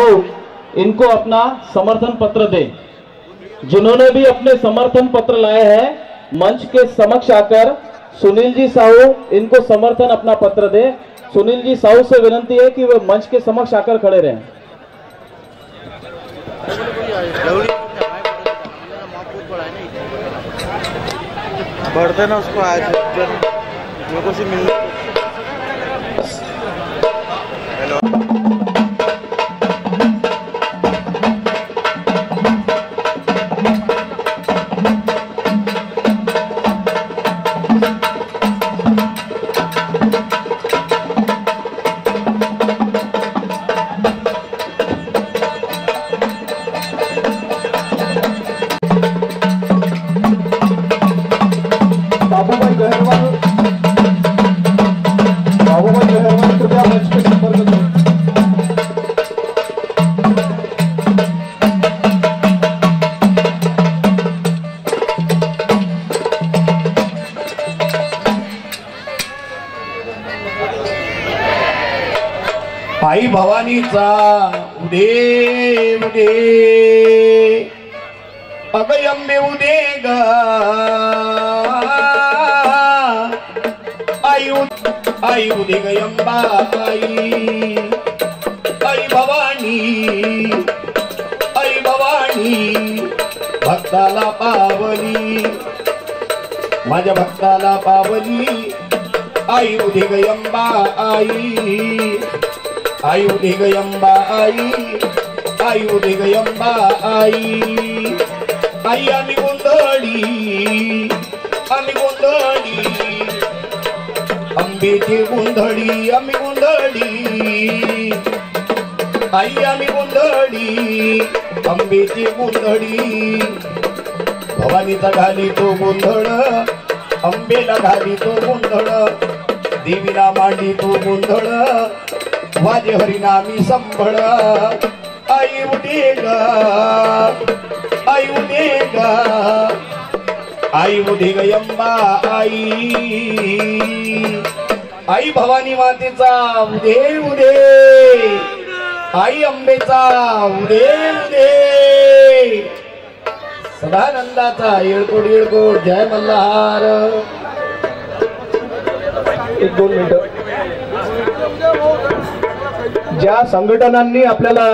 तो इनको अपना समर्थन पत्र दे। जिन्होंने भी अपने समर्थन पत्र लाए हैं मंच के समक्ष आकर सुनील जी साहू इनको समर्थन अपना पत्र दे। सुनील जी साहू से विनंती है कि वे मंच के समक्ष आकर खड़े रहें। बढ़ते ना उसको आज लोगों से मिलने। हेलो आई भवानीचा उदे उदे अगं अंबे उदे ग आई उदे ग अंबा आई भवानी भक्ताला पावली माझ्या भक्ताला पावली आई उदे ग अंबा आई उदे ग अंबा आई उदे ग अंबा आई आम्ही गोंधळी अंबेची गोंधळी आम्ही गोंधळी आई आम्ही गोंधळी अंबेची गोंधळी भवानीचा घाली तो गोंधळ अंबेला घाली तो गोंधळ देवीला मांडी तो गोंधळ वाजे हरिनामी संभळ आई उदे ग आई उदे ग अंबा आई भवानी मातेचा उदे उदे आई अंबेचा उदे उदे सदानंदाचा येळकोट येळकोट जय मल्हार। 1-2 मिनिटं। ज्या संघटनांनी आपल्याला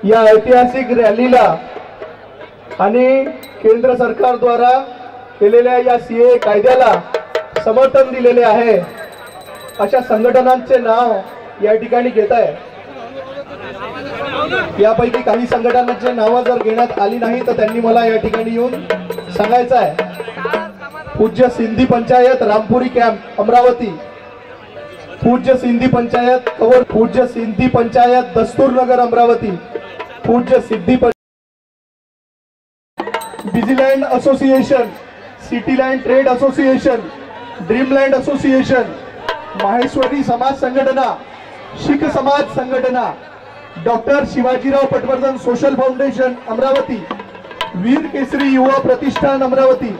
या ऐतिहासिक रॅलीला आणि केंद्र सरकार द्वारा केलेल्या या सीए कायद्याला समर्थन दिलेले आहे अशा संघटनांचे नाव या ठिकाणी घेत आहे। यापैकी काही संघटनांची नावं जर घेण्यात आली नाही तर त्यांनी मला या ठिकाणी येऊन सांगायचं आहे। पूज्य सिंधी पंचायत रामपुरी कॅम्प अमरावती, पूज्य सिंधी पंचायत कवर, पूज्य सिंधी पंचायत दस्तूर नगर अमरावती, पूज्य Siddhi Busyland association, Cityland trade association, Dreamland association, Maheshwari समाज संघटना, शीख समाज संघटना, doctor Shivajirao Patwardhan social foundation Amravati, Veer Kesari युवा प्रतिष्ठान अमरावती,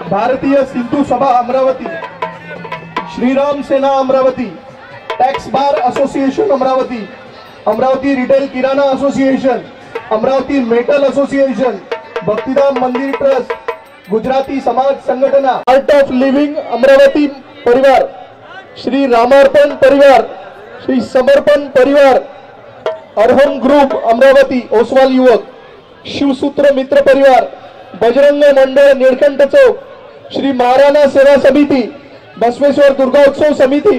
भारतीय सिंधु सभा Amravati, Shriram Sena Amravati, tax bar association Amravati, Amravati retail kirana association, Amravati metal association, Bhaktidham मंदिर ट्रस्ट, गुजराती समाज संघटना, आर्ट ऑफ लिविंग अमरावती परिवार, श्री रामार्पण परिवार, श्री समर्पण परिवार, अरहम ग्रुप अमरावती, ओसवाल युवक, शिवसूत्र मित्र परिवार, बजरंग मंडळ निळकंठ चौक, श्री महाराणा सेवा समिति, बसवेश्वर दुर्गा उत्सव समिति,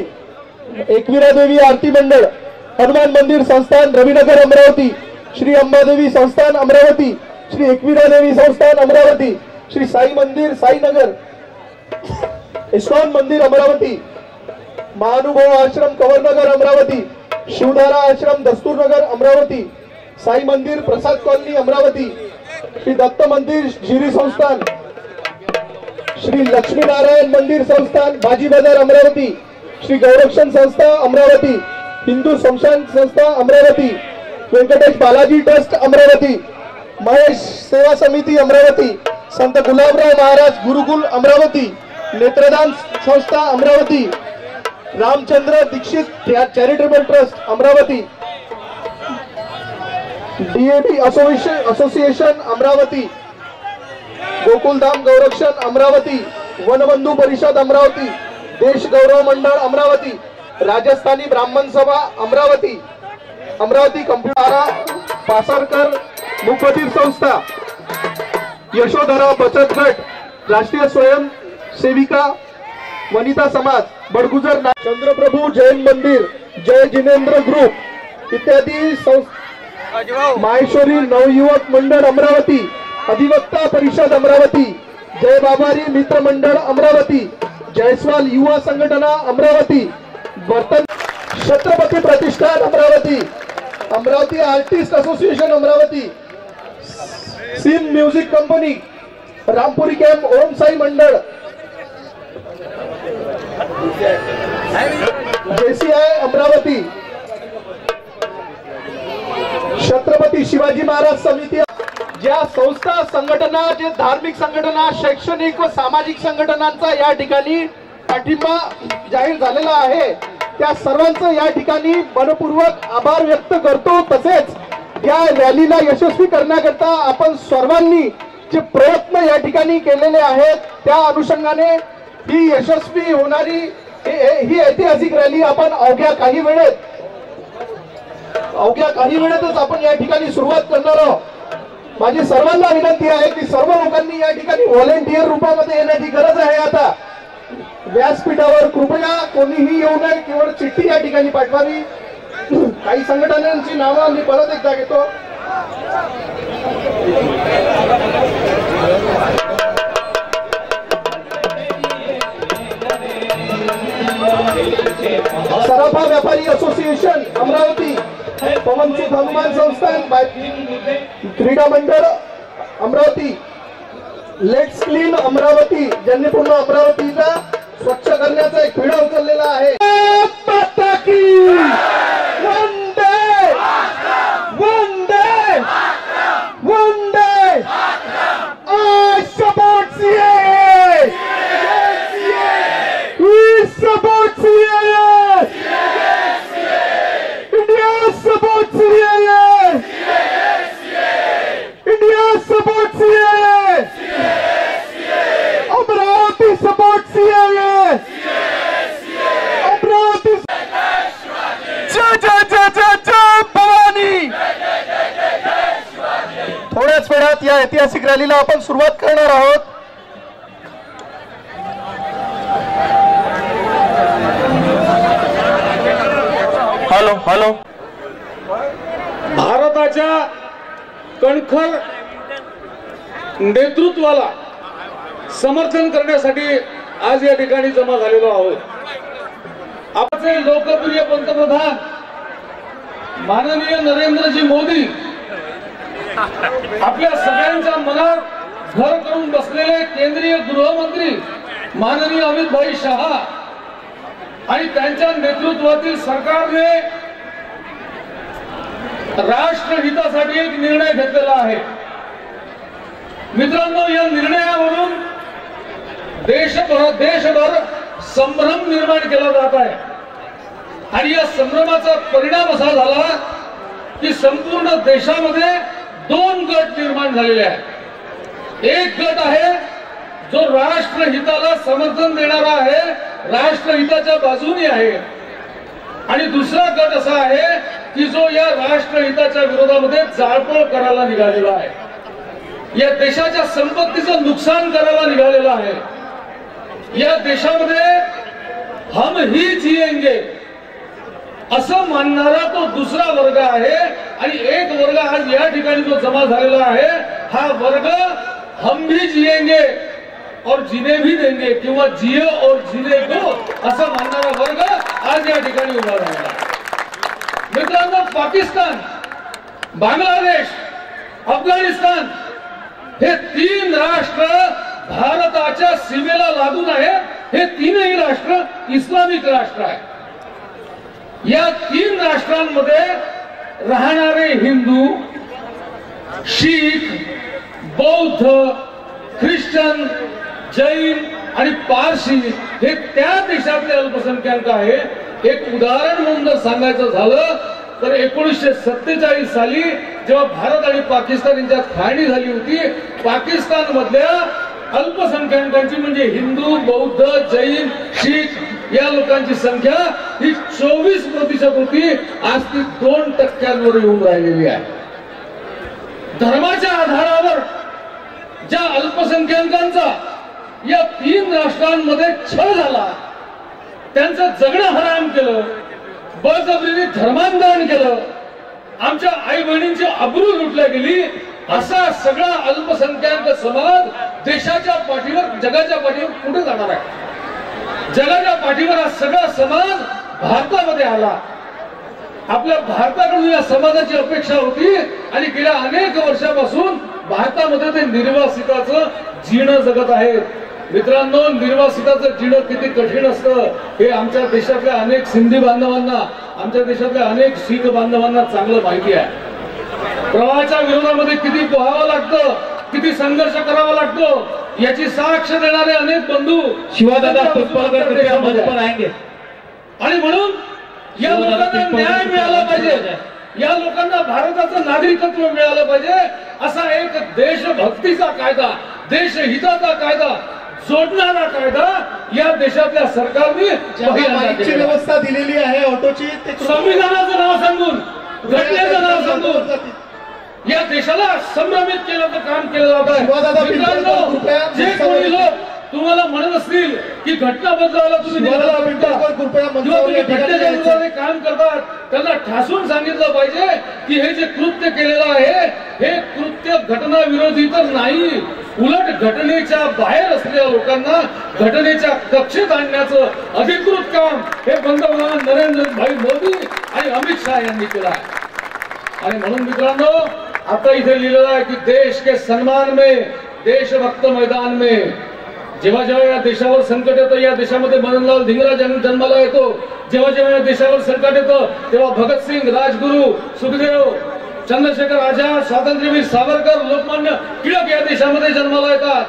एकवीरा देवी आरती मंडळ, हनुमान मंदिर संस्थान रविनगर अमरावती, श्री अंबादेवी संस्थान अमरावती, श्री एकवीरा देवी संस्थान अमरावती, श्री साई मंदिर साईनगर, इस्कॉन मंदिर अमरावती, महानुभव आश्रम कवरनगर अमरावती, शिवधारा आश्रम दस्तूरनगर अमरावती, साई मंदिर प्रसाद कॉलोनी अमरावती, श्री दत्त मंदिर जिरी संस्थान, श्री लक्ष्मी नारायण मंदिर संस्थान बाजी बाजार अमरावती, श्री गौरक्षण संस्था अमरावती, हिंदू संस्थान संस्था अमरावती, वेंकटेश बालाजी ट्रस्ट अमरावती, महेश सेवा समिति अमरावती, संत गुलाबराव महाराज गुरुकुल अमरावती, नेत्रदान संस्था Amravati, Ramchandra Dixit charitable trust Amravati, DAB association Amravati, Gokuldham गौरक्षण अमरावती, वनबंधू परिषद अमरावती, देश गौरव मंडळ अमरावती, राजस्थानी ब्राह्मण सभा अमरावती, अमरावती कम्प्युटर पासरकर मुखबधीर संस्था, यशोधरा बचत गट, राष्ट्रीय स्वयंसेविका वनिता समाज, बडगुजर, चंद्रप्रभू जैन मंदिर, जय जिनेंद्र ग्रुप इत्यादी माहेश्वरी नवयुवक मंडळ अमरावती, अधिवक्ता परिषद अमरावती, जय बाबारी मित्र मंडळ अमरावती, जयस्वाल युवा संघटना अमरावती, वर्तन छत्रपती प्रतिष्ठान Amravati, Amravati artist association Amravati, scene music company, Rampuri camp Om Sai मंडळ, JCI अमरावती, छत्रपती शिवाजी महाराज समिती, ज्या संस्था संघटना, जे धार्मिक संघटना, शैक्षणिक व सामाजिक संघटनांचा या ठिकाणी पाठिंबा जाहीर झालेला आहे, त्या सर्वांचं या ठिकाणी मनपूर्वक आभार व्यक्त करतो। तसेच या रॅलीला यशस्वी करण्याकरता आपण सर्वांनी जे प्रयत्न या ठिकाणी केलेले आहेत, त्या अनुषंगाने ही यशस्वी होणारी ही ऐतिहासिक रॅली आपण अवघ्या काही वेळेतच आपण या ठिकाणी सुरुवात करणार आहोत। माझी सर्वांना विनंती आहे की सर्व लोकांनी या ठिकाणी व्हॉलेंटियर रूपामध्ये येण्याची गरज आहे। आता व्यासपीठावर कृपया कोणीही येऊ नये, केवळ चिठ्ठी या ठिकाणी पाठवावी। काही संघटनांची नावं मी परत एकदा घेतो। सराफा व्यापारी असोसिएशन अमरावती, पवनसुत हनुमान संस्थान, क्रीडा मंडळ अमरावती, लेट्स क्लीन अमरावती, ज्यांनी पूर्ण अमरावतीला स्वच्छ करण्याचा एक पिढा उचललेला आहे। वंदे वंदे वंदे, I support CAA, we support CAA, India supports CAA, India supports CAA, Amravati supports CAA, Amravati, जय जय जय जय जय भवानी। थोड्याच वेळात या ऐतिहासिक रॅलीला आपण सुरुवात करणार आहोत। हॅलो हॅलो, भारताच्या कणखर नेतृत्वाला समर्थन करण्यासाठी आज या ठिकाणी जमा झालेलो आहोत। आपले लोकप्रिय पंतप्रधान माननीय नरेंद्रजी मोदी आपल्या सगळ्यांच्या मनात घर करून बसलेले केंद्रीय गृहमंत्री माननीय अमित भाई शहा आणि त्यांच्या नेतृत्वातील सरकारने राष्ट्रहितासाठी एक निर्णय घेतलेला आहे। मित्रांनो, या निर्णयावरून देशभर संभ्रम निर्माण केला जात आहे आणि या संभ्रमाचा परिणाम असा झाला की संपूर्ण देशामध्ये दोन गट निर्माण झालेले आहेत। एक गट आहे जो राष्ट्रहिताला समर्थन देणारा आहे, राष्ट्रहिताच्या बाजूने आहे, आणि दुसरा गट असा आहे की जो या राष्ट्रहिताच्या विरोधामध्ये जाळपोळ करायला निघालेला आहे, या देशाच्या संपत्तीचं नुकसान करायला निघालेला आहे। या देशामध्ये हम ही जिएंगे असं मानणारा तो दुसरा वर्ग आहे आणि एक वर्ग आज या ठिकाणी जो जमा झालेला आहे, हा वर्ग हम भी जिएंगे और जीने भी देंगे किंवा जियो और जीने दो असं मानणारा वर्ग आज या ठिकाणी उभा राहिला। मित्रांनो, पाकिस्तान, बांगलादेश, अफगाणिस्तान हे तीन राष्ट्र भारताच्या सीमेला लागून आहे। हे तीनही राष्ट्र इस्लामिक राष्ट्र आहे। या तीन राष्ट्रांमध्ये राहणारे हिंदू, शीख, बौद्ध, ख्रिश्चन, जैन आणि पारशी हे त्या देशातले अल्पसंख्याक आहे। एक उदाहरण म्हणून जर सांगायचं झालं तर 1947 साली जेव्हा भारत आणि पाकिस्तान यांच्यात फाळणी झाली होती, पाकिस्तान मधल्या अल्पसंख्याकांची म्हणजे हिंदू, बौद्ध, जैन, शीख या लोकांची संख्या ही 24% होती. आज ती 2% येऊन राहिलेली आहे. धर्माच्या आधारावर ज्या अल्पसंख्याकांचा या 3 राष्ट्रांमध्ये छळ झाला, त्यांचं जगणं हराम केलं, बळजबरीने धर्मांतरण केलं, आमच्या आई बहिणींची अब्रू लुटल्या गेली, असा सगळा अल्पसंख्याक समाज देशाच्या पाठीवर, जगाच्या पाठीवर कुठे जाणार आहे? जगाच्या पाठीवर हा सगळा समाज भारतामध्ये आला. आपल्या भारताकडून या समाजाची अपेक्षा होती आणि गेल्या अनेक वर्षापासून भारतामध्ये ते निर्वासिताचं जीणं जगत आहेत. मित्रांनो, निर्वासिताचं जीणं किती कठीण असतं हे आमच्या देशातल्या अनेक सिंधी बांधवांना, आमच्या देशातल्या अनेक शीख बांधवांना चांगलं माहिती आहे. प्रवाहाच्या विरोधामध्ये किती पोहावं लागतं, किती संघर्ष करावा लागतो याची साक्ष देणारे अनेक बंधू शिवादादा आएंगे. आणि म्हणून या लोकांना न्याय मिळाला पाहिजे, या लोकांना भारताचं नागरिकत्व मिळालं पाहिजे, असा एक देशभक्तीचा कायदा, देशहिताचा कायदा, जोडणारा कायदा या देशातल्या सरकारने व्यवस्था दिलेली आहे ऑटोची, संविधानाचं नाव सांगून, घटनेचं नाव सांगून या देशाला संभ्रमित केल्याचं काम केलं जात आहे. मित्रांनो, जे कोणी लोक तुम्हाला म्हणत असतील की घटना बदलायला तुम्ही घटनेच्या विरोधात काम करतात, त्यांना ठासून सांगितलं पाहिजे की हे जे कृत्य केलेलं आहे हे कृत्य घटना विरोधी तर नाही, उलट घटनेच्या बाहेर असलेल्या लोकांना घटनेच्या कक्षेत आणण्याचं अधिकृत काम हे पंतप्रधान नरेंद्र भाई मोदी आणि अमित शहा यांनी केलं आहे. आणि म्हणून मित्रांनो, आता इथे लिहिलेलं आहे की देश के सन्मान में, देशभक्त मैदान में. जेव्हा जेव्हा या देशावर संकट येतं, या देशामध्ये मननलाल धिंगरा जन्माला येतो, जेव्हा जेव्हा या देशावर संकट येतं तेव्हा भगतसिंग, राजगुरू, सुखदेव, चंद्रशेखर आझाद, स्वातंत्र्यवीर सावरकर, लोकमान्य टिळक या देशामध्ये जन्माला येतात.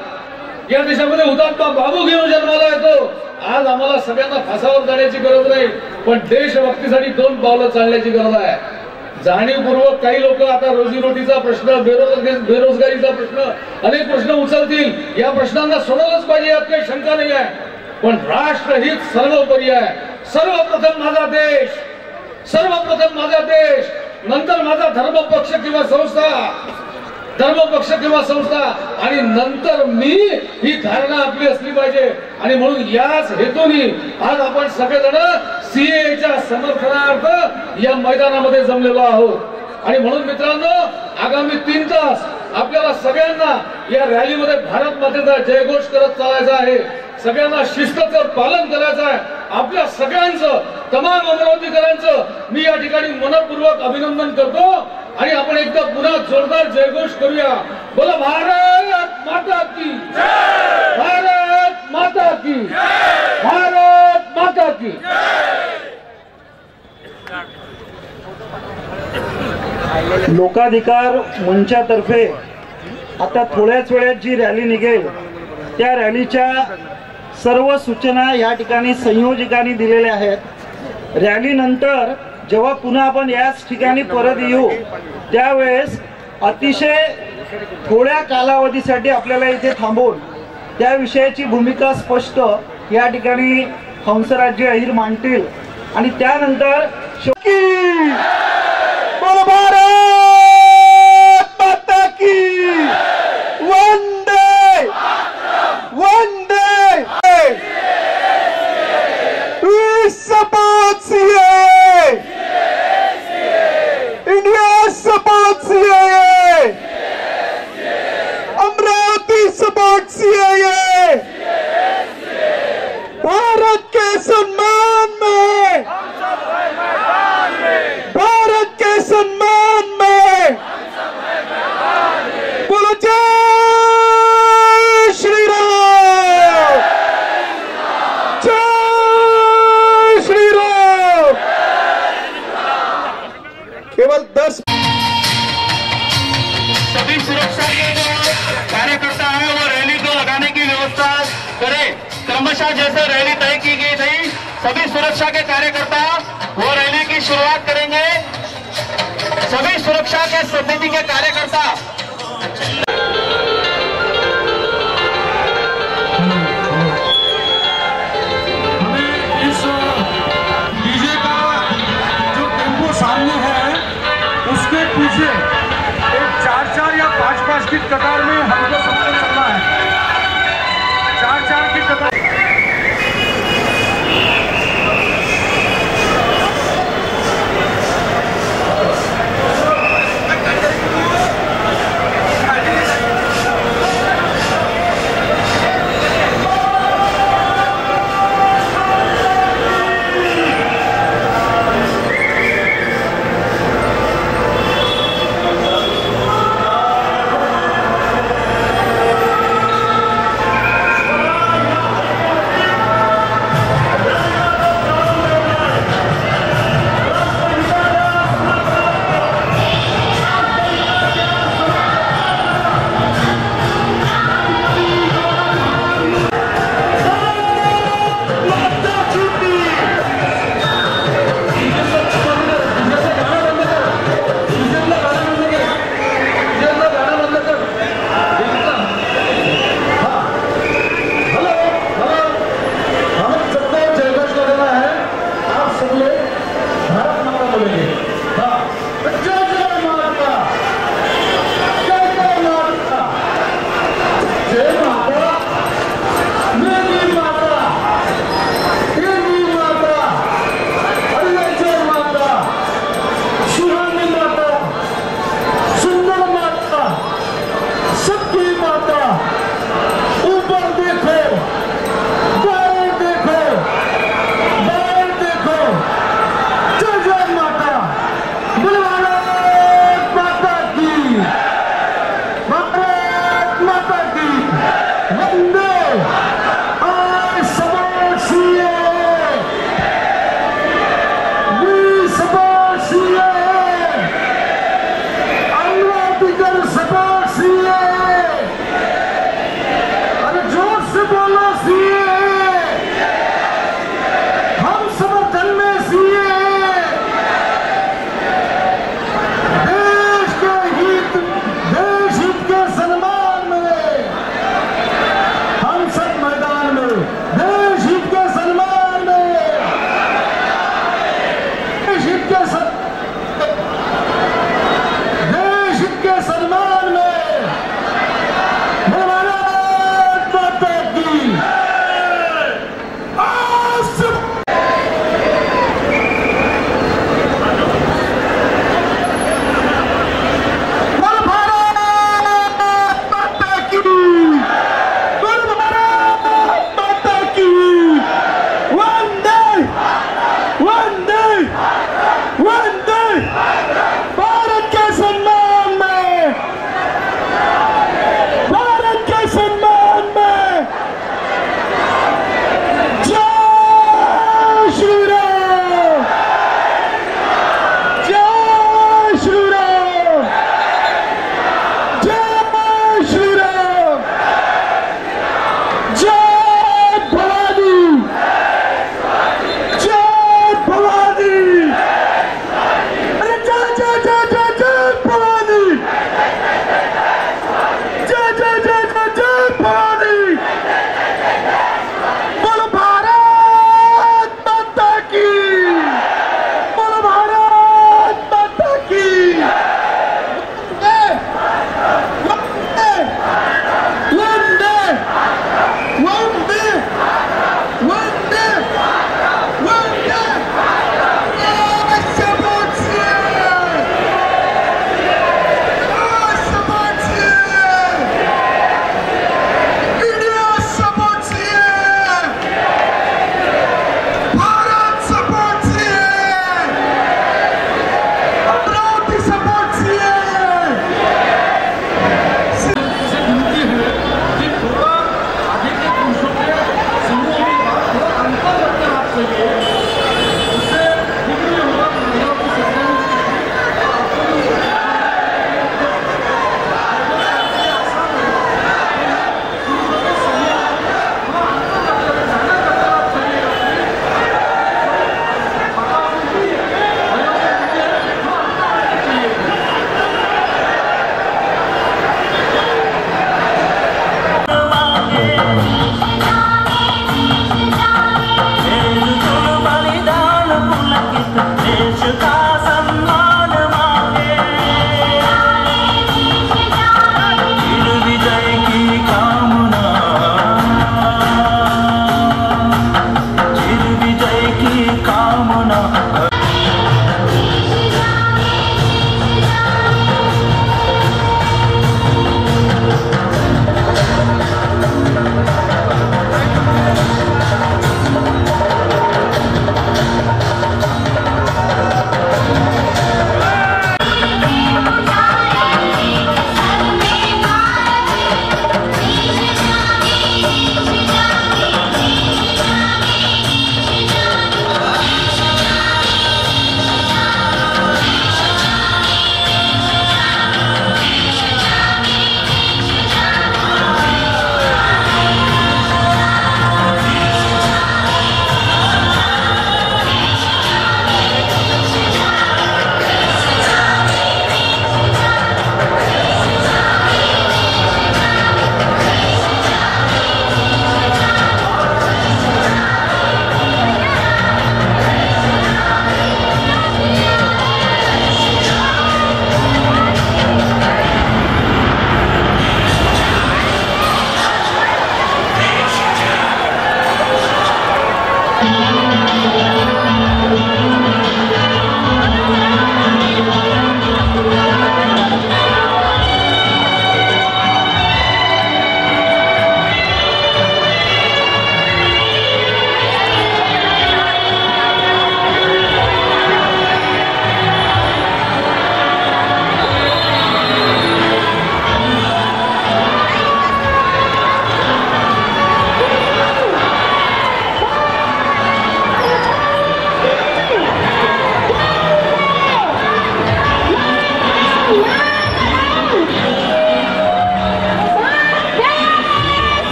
या देशामध्ये हुतात्मा बाबू घेऊन जन्माला येतो. आज आम्हाला सगळ्यांना फासावर जाण्याची गरज नाही, पण देशभक्तीसाठी 2 पावलं चालण्याची गरज आहे. जाणीवपूर्वक काही लोक आता रोजीरोटीचा प्रश्न, बेरोजगारीचा प्रश्न, अनेक प्रश्न उचलतील. या प्रश्नांना सोडवलंच पाहिजे, यात काही शंका नाही आहे. पण राष्ट्रहित सर्वोपरी आहे. सर्वप्रथम माझा देश, सर्वप्रथम माझा देश, नंतर माझा धर्मपक्ष किंवा संस्था आणि नंतर मी, ही धारणा आपली असली पाहिजे. आणि म्हणून याच हेतूने आज आपण सगळेजण सीएच्या समर्थनार्थ या मैदानामध्ये जमलेलो आहोत. आणि म्हणून मित्रांनो, आगामी 3 तास आपल्याला सगळ्यांना या रॅलीमध्ये भारत मातेचा जयघोष करत चालायचा आहे. सगळ्यांना शिस्तचं पालन करायचं आहे. आपल्या सगळ्यांचं, तमाम अमरावतीकरांचं मी या ठिकाणी मनपूर्वक अभिनंदन करतो. आणि आपण एकदा पुन्हा जोरदार जयघोष करूया. बोला भारत माता की जय, भारत माता की जय, भारत माता की. लोकाधिकार मंचातर्फे आता थोड्याच वेळात जी रॅली निघेल त्या रॅलीच्या सर्व सूचना या ठिकाणी संयोजकांनी दिलेल्या आहेत. रॅलीनंतर जेव्हा पुन्हा आपण याच ठिकाणी परत येऊ त्यावेळेस अतिशय थोड्या कालावधीसाठी आपल्याला इथे थांबून त्याविषयीची भूमिका स्पष्ट या ठिकाणी हंसराज्य अहिर मांडतील. आणि त्यानंतर भारत माता की वंदे वंदे. We support CAA. India supports CAA. Amravati supports CAA. Bharat के सम्मान में, भारत के सम्मान में बोलो जय श्री राम, जय श्री राम. केवल 10 सभी सुरक्षा के जो कार्यकर्ता है वो रैली को लगाने की व्यवस्था करे. क्रमशः जैसे रैली तय की गई थी, सभी सुरक्षा के कार्यकर्ता वो रैली की शुरुआत करेंगे. सभी सुरक्षा के समिति के कार्यकर्ता डीजे का जो टेम्पो सामने है उसके पीछे एक 4-4 या 5-5 की कतार में हमको सबको चलना है। 4-4 की कतार।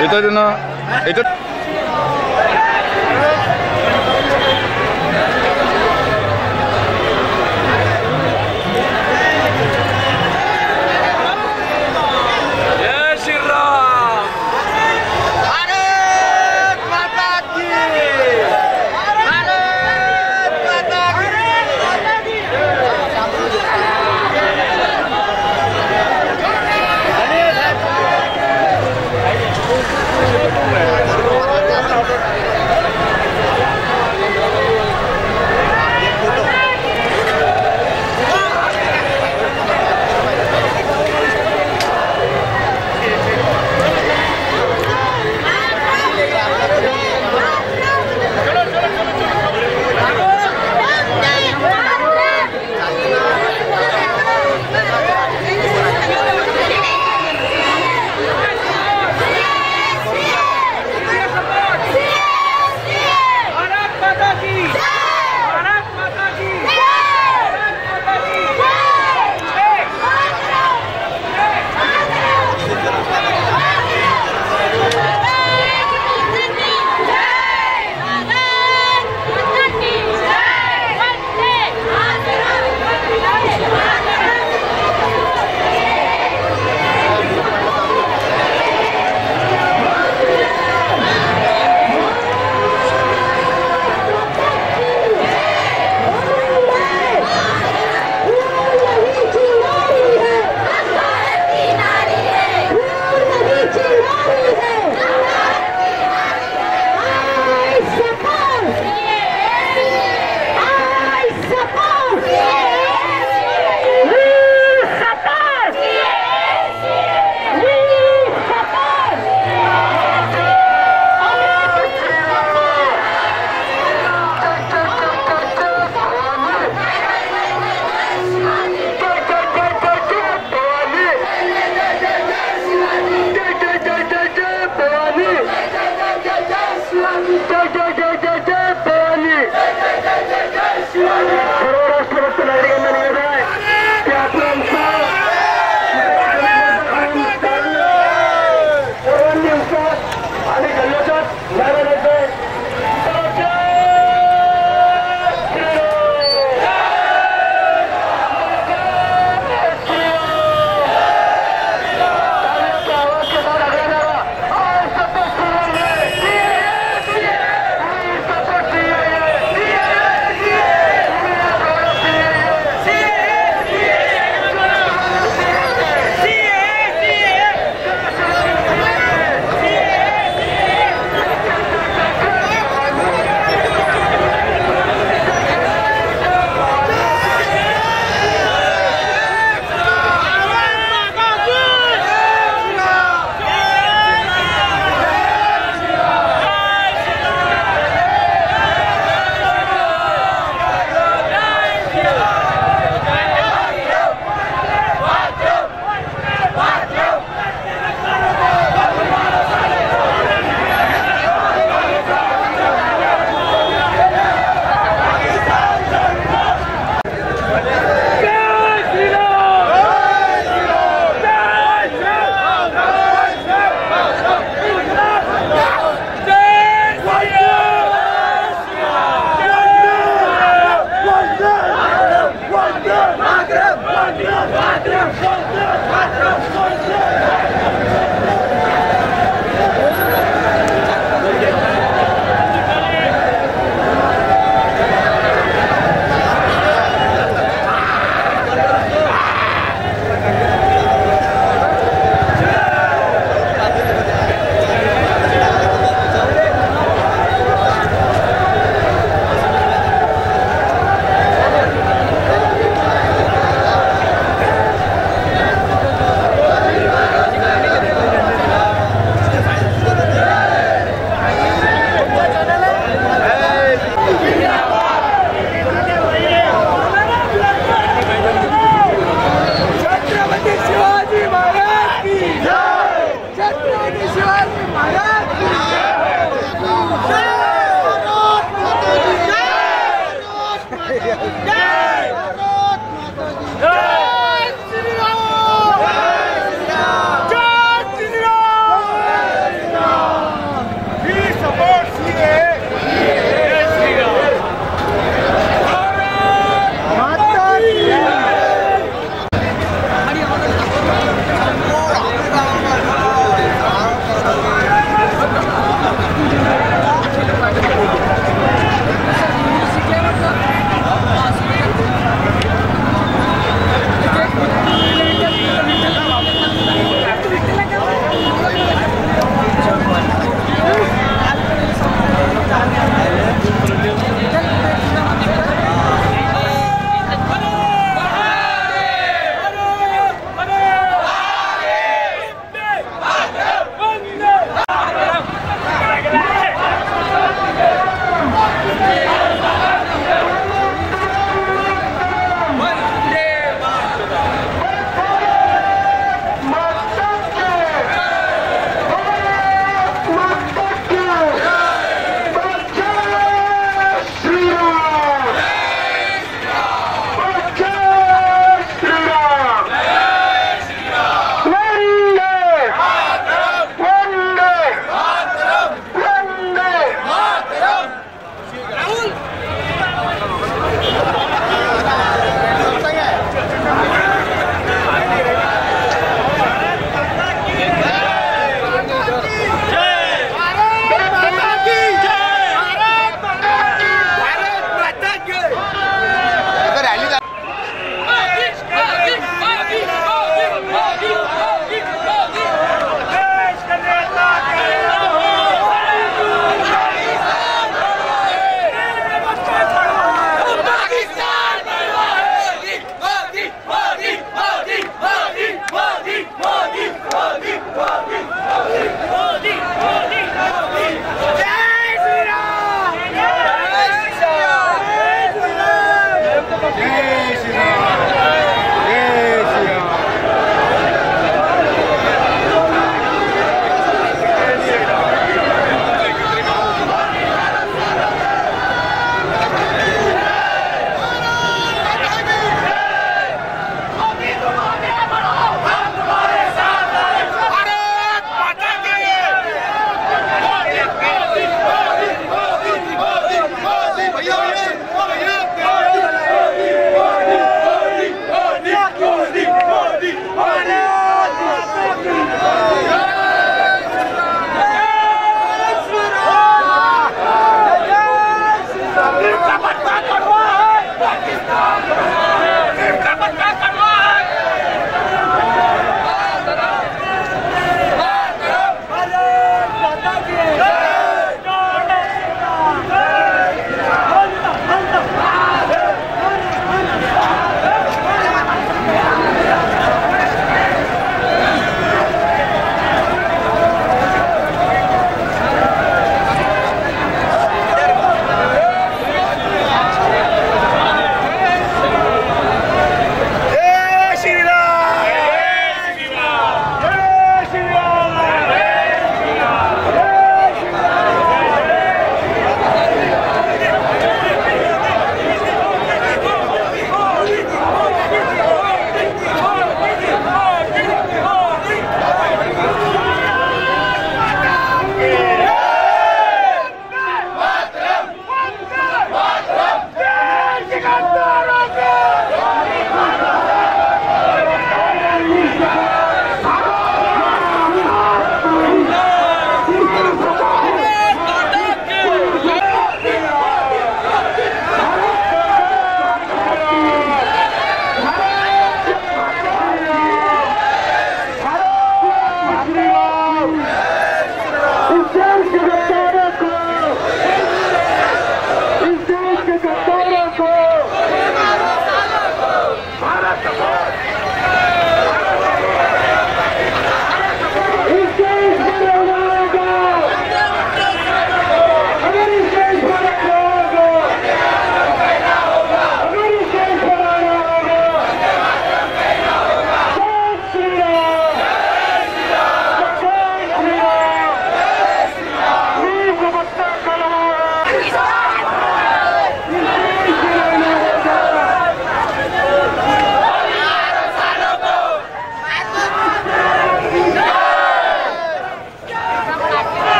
येतात ना येतात Thank you.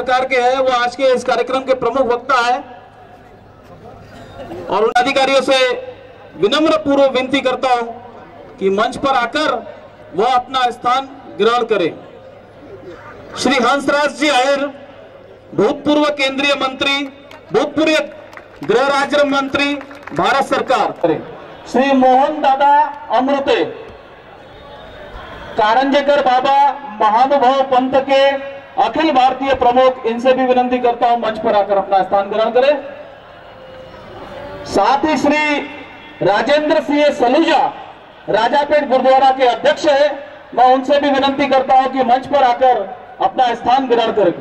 सरकार के है, वो आज के इस कार्यक्रम के प्रमुख वक्ता है और उन अधिकारियों से विनम्र पूर्वक विनती करता हूं कि मंच पर आकर वह अपना स्थान ग्रहण करें। श्री हंसराज जी अहिर, भूतपूर्व केंद्रीय मंत्री, भूतपूर्व गृह राज्य मंत्री, भारत सरकार। श्री मोहन दादा अमृते, कारंजेकर बाबा, महानुभाव पंथ के अखिल भारतीय प्रमुख, इनसे भी विनंती करता हूं मंच पर आकर अपना स्थान ग्रहण करें। साथ ही श्री राजेंद्र सिंह सलूजा, राजापेट गुरुद्वारा के अध्यक्ष है, मैं उनसे भी विनंती करता हूं कि मंच पर आकर अपना स्थान ग्रहण करें।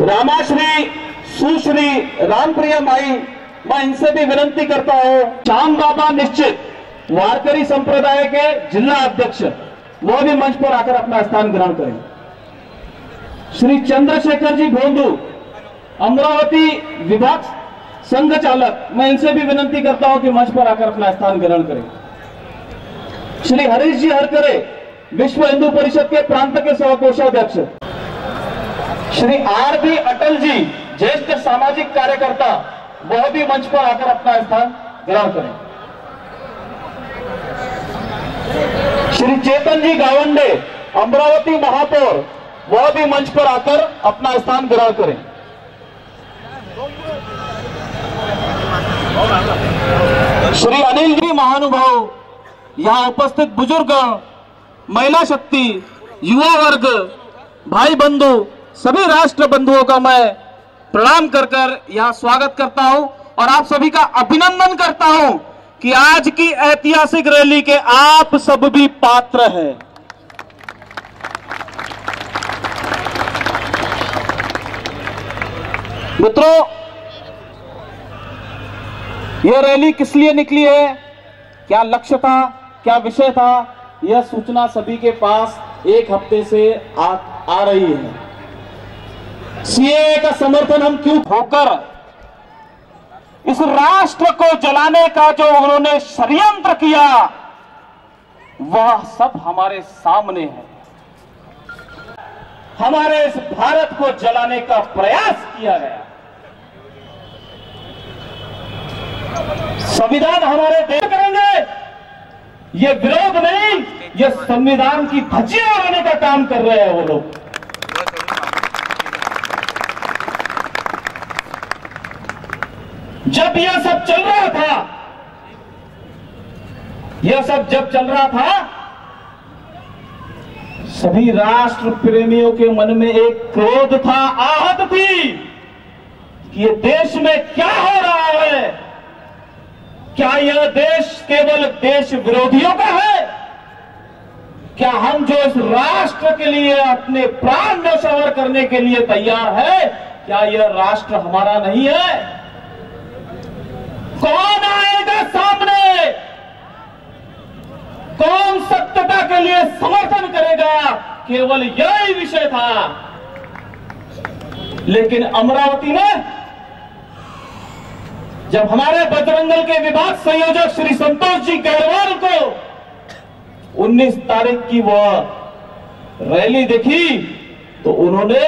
रामाश्री सुश्री रामप्रिया माई, मैं इनसे भी विनंती करता हूं। श्याम बाबा निश्चित, वारकरी संप्रदाय के जिला अध्यक्ष, वो भी मंच पर आकर अपना स्थान ग्रहण करें। श्री चंद्रशेखर जी भोंदू, अमरावती विभाग संघ चालक, मैं इनसे भी विनंती करता हूं कि मंच पर आकर अपना स्थान ग्रहण करें। श्री हरीश जी हरकरे, विश्व हिंदू परिषद के प्रांत के सह कोषाध्यक्ष। श्री आर बी अटल जी, ज्येष्ठ सामाजिक कार्यकर्ता, वह भी मंच पर आकर अपना स्थान ग्रहण करें। श्री चेतन जी गावंडे, अमरावती महापौर, वह भी मंच पर आकर अपना स्थान ग्रहण करें। श्री अनिल जी महानुभाव, यहां उपस्थित बुजुर्ग, महिला शक्ति, युवा वर्ग, भाई बंधु, सभी राष्ट्र बंधुओं का मैं प्रणाम कर यहां स्वागत करता हूं और आप सभी का अभिनंदन करता हूं कि आज की ऐतिहासिक रैली के आप सब भी पात्र हैं। मित्रों, यह रैली किस लिए निकली है, क्या लक्ष्य था, क्या विषय था, यह सूचना सभी के पास एक हफ्ते से आ रही है। सीएए का समर्थन हम क्यों होकर इस राष्ट्र को जलाने का जो उन्होंने षड्यंत्र किया, वह सब हमारे सामने है। हमारे इस भारत को जलाने का प्रयास किया गया। संविधान हमारे देश करेंगे, ये विरोध नहीं, ये संविधान की धज्जियां उड़ाने का काम कर रहे हैं वो लोग। जब यह सब चल रहा था, यह सब जब चल रहा था, सभी राष्ट्र प्रेमियों के मन में एक क्रोध था, आहत थी कि ये देश में क्या हो रहा है। क्या यह देश केवल देश विरोधियों का है? क्या हम जो इस राष्ट्र के लिए अपने प्राण न्यौछावर करने के लिए तैयार है, क्या यह राष्ट्र हमारा नहीं है? कौन आएगा सामने? कौन सत्यता के लिए समर्थन करेगा? केवल यही विषय था। लेकिन अमरावती में जब हमारे बजरंग दल के विभाग संयोजक श्री संतोष जी गहरवाल को 19 तारीख की वह रैली देखी, तो उन्होंने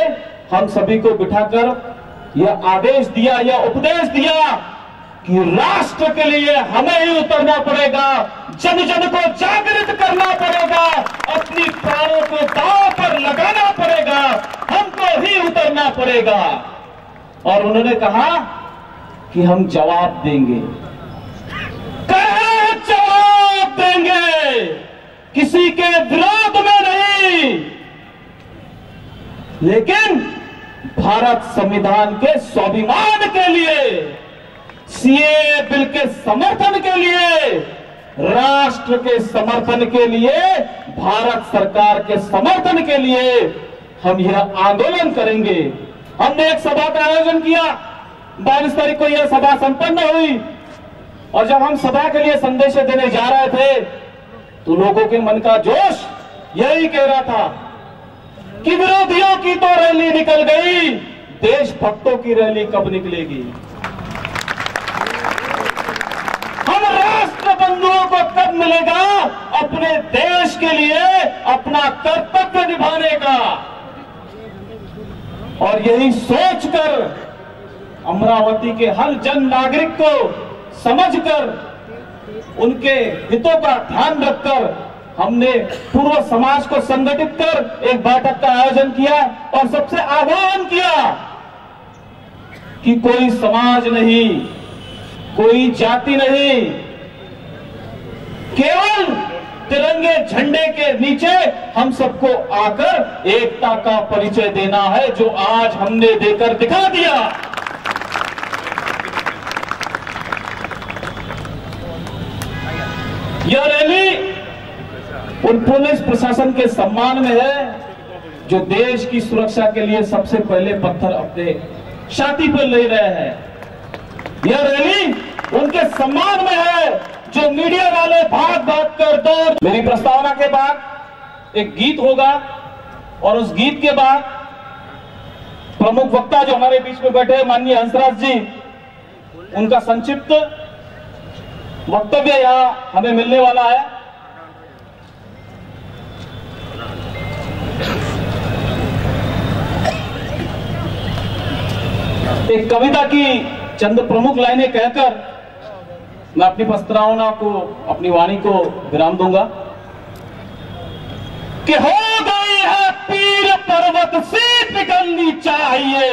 हम सभी को बिठाकर यह आदेश दिया, यह उपदेश दिया कि राष्ट्र के लिए हमें ही उतरना पड़ेगा, जन जन को जागृत करना पड़ेगा, अपनी प्राणों को दांव पर लगाना पड़ेगा, हमको ही उतरना पड़ेगा। और उन्होंने कहा कि हम जवाब देंगे, कहा जवाब देंगे, किसी के विरोध में नहीं, लेकिन भारत संविधान के स्वाभिमान के लिए, सीएए बिल के समर्थन के लिए, राष्ट्र के समर्थन के लिए, भारत सरकार के समर्थन के लिए हम यह आंदोलन करेंगे। हमने एक सभा का आयोजन किया, 22 तारीख को यह सभा संपन्न हुई और जब हम सभा के लिए संदेश देने जा रहे थे तो लोगों के मन का जोश यही कह रहा था कि विरोधियों की तो रैली निकल गई, देशभक्तों की रैली कब निकलेगी? हम राष्ट्र बंधुओं को कब मिलेगा अपने देश के लिए अपना कर्तव्य निभाने का। और यही सोचकर अमरावती के हर जन नागरिक को समझकर उनके हितों का ध्यान रखकर हमने पूर्व समाज को संगठित कर एक बैठक का आयोजन किया और सबसे आह्वान किया कि कोई समाज नहीं, कोई जाति नहीं, केवल तिरंगे झंडे के नीचे हम सबको आकर एकता का परिचय देना है, जो आज हमने देकर दिखा दिया। यह रैली उन पुलिस प्रशासन के सम्मान में है जो देश की सुरक्षा के लिए सबसे पहले पत्थर अपने छाती पर ले रहे हैं। यह रैली उनके सम्मान में है जो मीडिया वाले भाग भाग कर दौड़। मेरी प्रस्तावना के बाद एक गीत होगा और उस गीत के बाद प्रमुख वक्ता जो हमारे बीच में बैठे माननीय हंसराज जी, उनका संक्षिप्त वक्तव्य यहां हमें मिलने वाला है। एक कविता की चंद प्रमुख लाइनें कहकर मैं अपनी प्रस्तावना को, अपनी वाणी को विराम दूंगा कि हो गई है पीर पर्वत से पिघलनी चाहिए,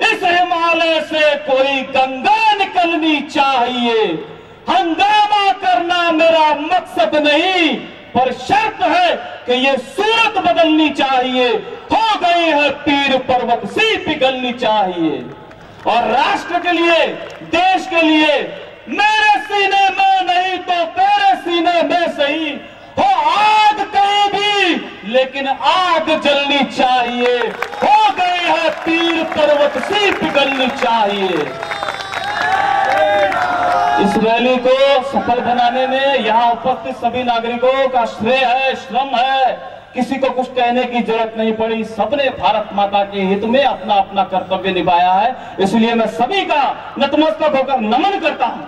इस हिमालय से कोई गंगा निकलनी चाहिए। हंगामा करना मेरा मकसद नहीं, पर शर्त है कि ये सूरत बदलनी चाहिए। हो गई है पीर पर्वत से पिघलनी चाहिए। और राष्ट्र के लिए, देश के लिए, मेरे सीने में नहीं तो तेरे सीने में सही हो आग कहीं भी, लेकिन आग जलनी चाहिए। हो गई है पीर पर्वत से पिघलनी चाहिए। इस रैली को सफल बनाने में यहाँ उपस्थित सभी नागरिकों का श्रेय है, श्रम है। किसी को कुछ कहने की जरूरत नहीं पड़ी, सबने भारत माता के हित में अपना अपना कर्तव्य निभाया है। इसलिए मैं सभी का नतमस्तक होकर नमन करता हूं।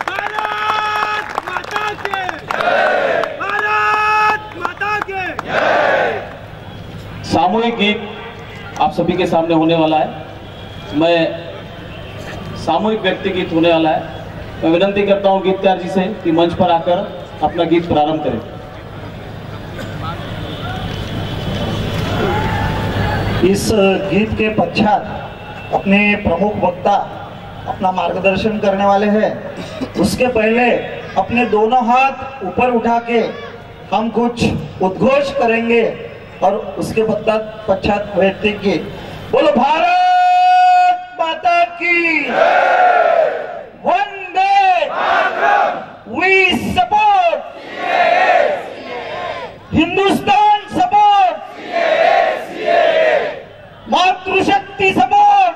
भारत माता के जय! भारत माता के जय! सामूहिक गीत आप सभी के सामने होने वाला है। मैं सामूहिक व्यक्ति गीत होने वाला है। मैं विनती करता हूं गीतकार जी से कि मंच पर आकर अपना गीत प्रारंभ करें। इस गीत के पश्चात अपने प्रमुख वक्ता अपना मार्गदर्शन करने वाले हैं। उसके पहले अपने दोनों हाथ ऊपर उठा के हम कुछ उद्घोष करेंगे और उसके पश्चात वैयक्तिक गीत। बोलो भारत माता की वंदे वी सपोर्ट हिंदुस्तान सपोर्ट मातृशक्ति सपोर्ट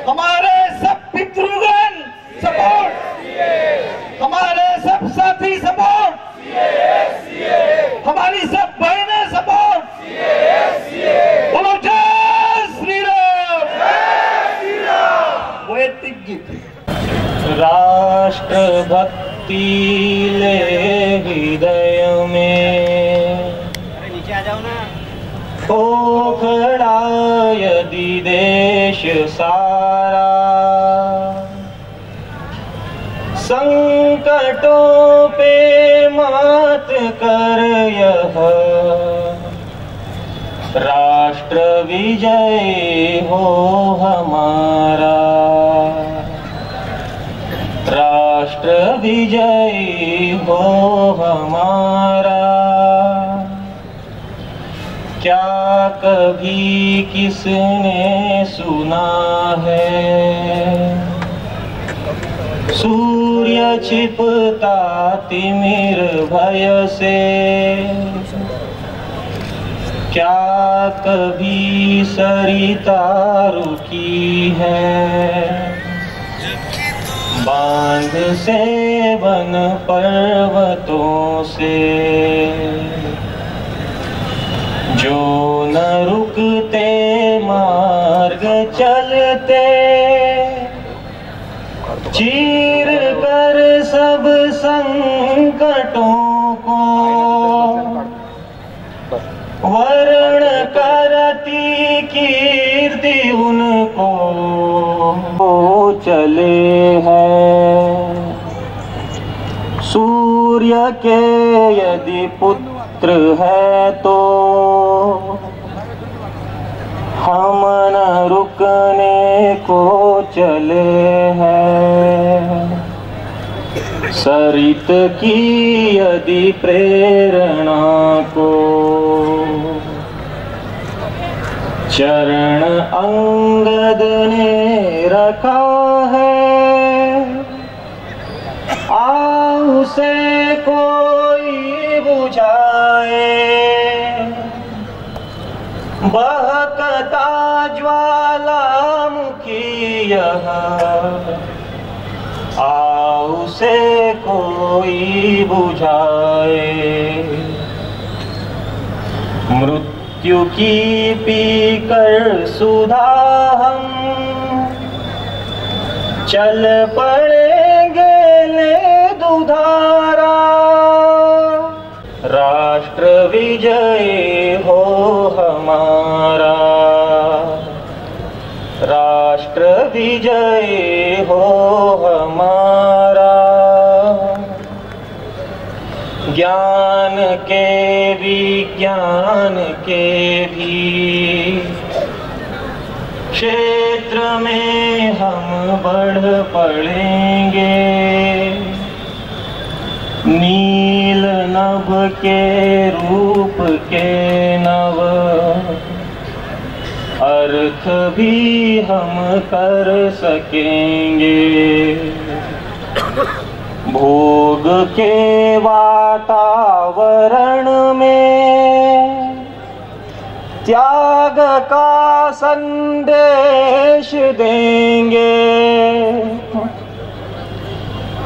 हमारे सब पितृगण सपोर्ट हमारे सब साथी सपोर्ट हमारी सब बहनें सपोर्ट। बोलो जय श्री राम। वैयक्तिक गीत। राष्ट्र भक्ति ले हृदय में हो खड़ा यदि देश सारा, संकटों पे मात कर यह राष्ट्र विजय हो हमारा, राष्ट्र विजय हो हमारा। क्या कभी किसने सुना है सूर्य छिपता तिमिर भय से? क्या कभी सरिता रुकी है बांध से वन पर्वतों से? जो न रुकते मार्ग चलते चीर कर सब कीर्ति उनको चले हैं। सूर्य के यदि पुत्र है तो हम न रुकने को चले हैं। सरित की यदि प्रेरणा को चरण अंगद ने रखा है। आओ से कोई बुझाए बहकता ज्वालामुखी यह। आओ से कोई बुझाए मृत्यु की पीकर सुधा हम चल पड़ेंगे ले दुधारा। राष्ट्र विजय हो हमारा, राष्ट्र विजय हो हमारा। ज्ञान के विज्ञान के भी क्षेत्र में हम बढ़ पड़ेंगे। नील नभ के रूप के नव अर्थ भी हम कर सकेंगे। भोग के वातावरण में त्याग का संदेश देंगे।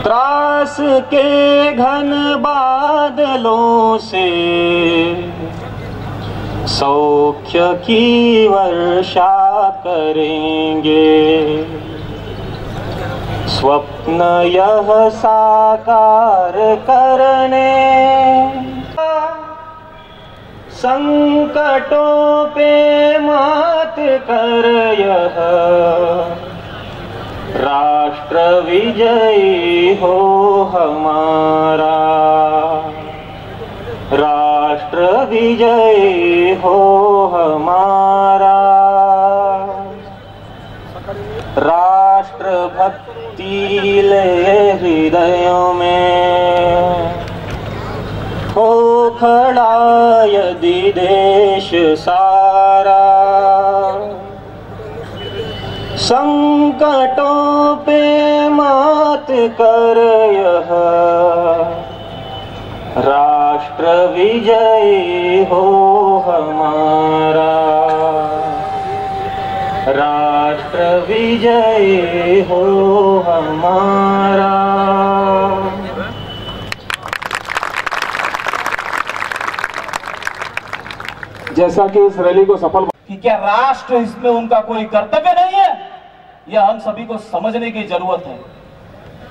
त्रास के घन बादलों से सौख्य की वर्षा करेंगे। स्वप्न यह साकार करने संकटों पे मात कर यह राष्ट्र विजयी हो हमारा। राष्ट्र विजयी हो हमारा। राष्ट्र भक्ति ले हृदयों में हो खड़ा यदि देश सारा। संकटों पे मात कर यह राष्ट्र विजयी हो हमारा। राष्ट्र विजयी हो हमारा। जैसा कि इस रैली को सफल कि क्या राष्ट्र इसमें उनका कोई कर्तव्य नहीं है, यह हम सभी को समझने की जरूरत है।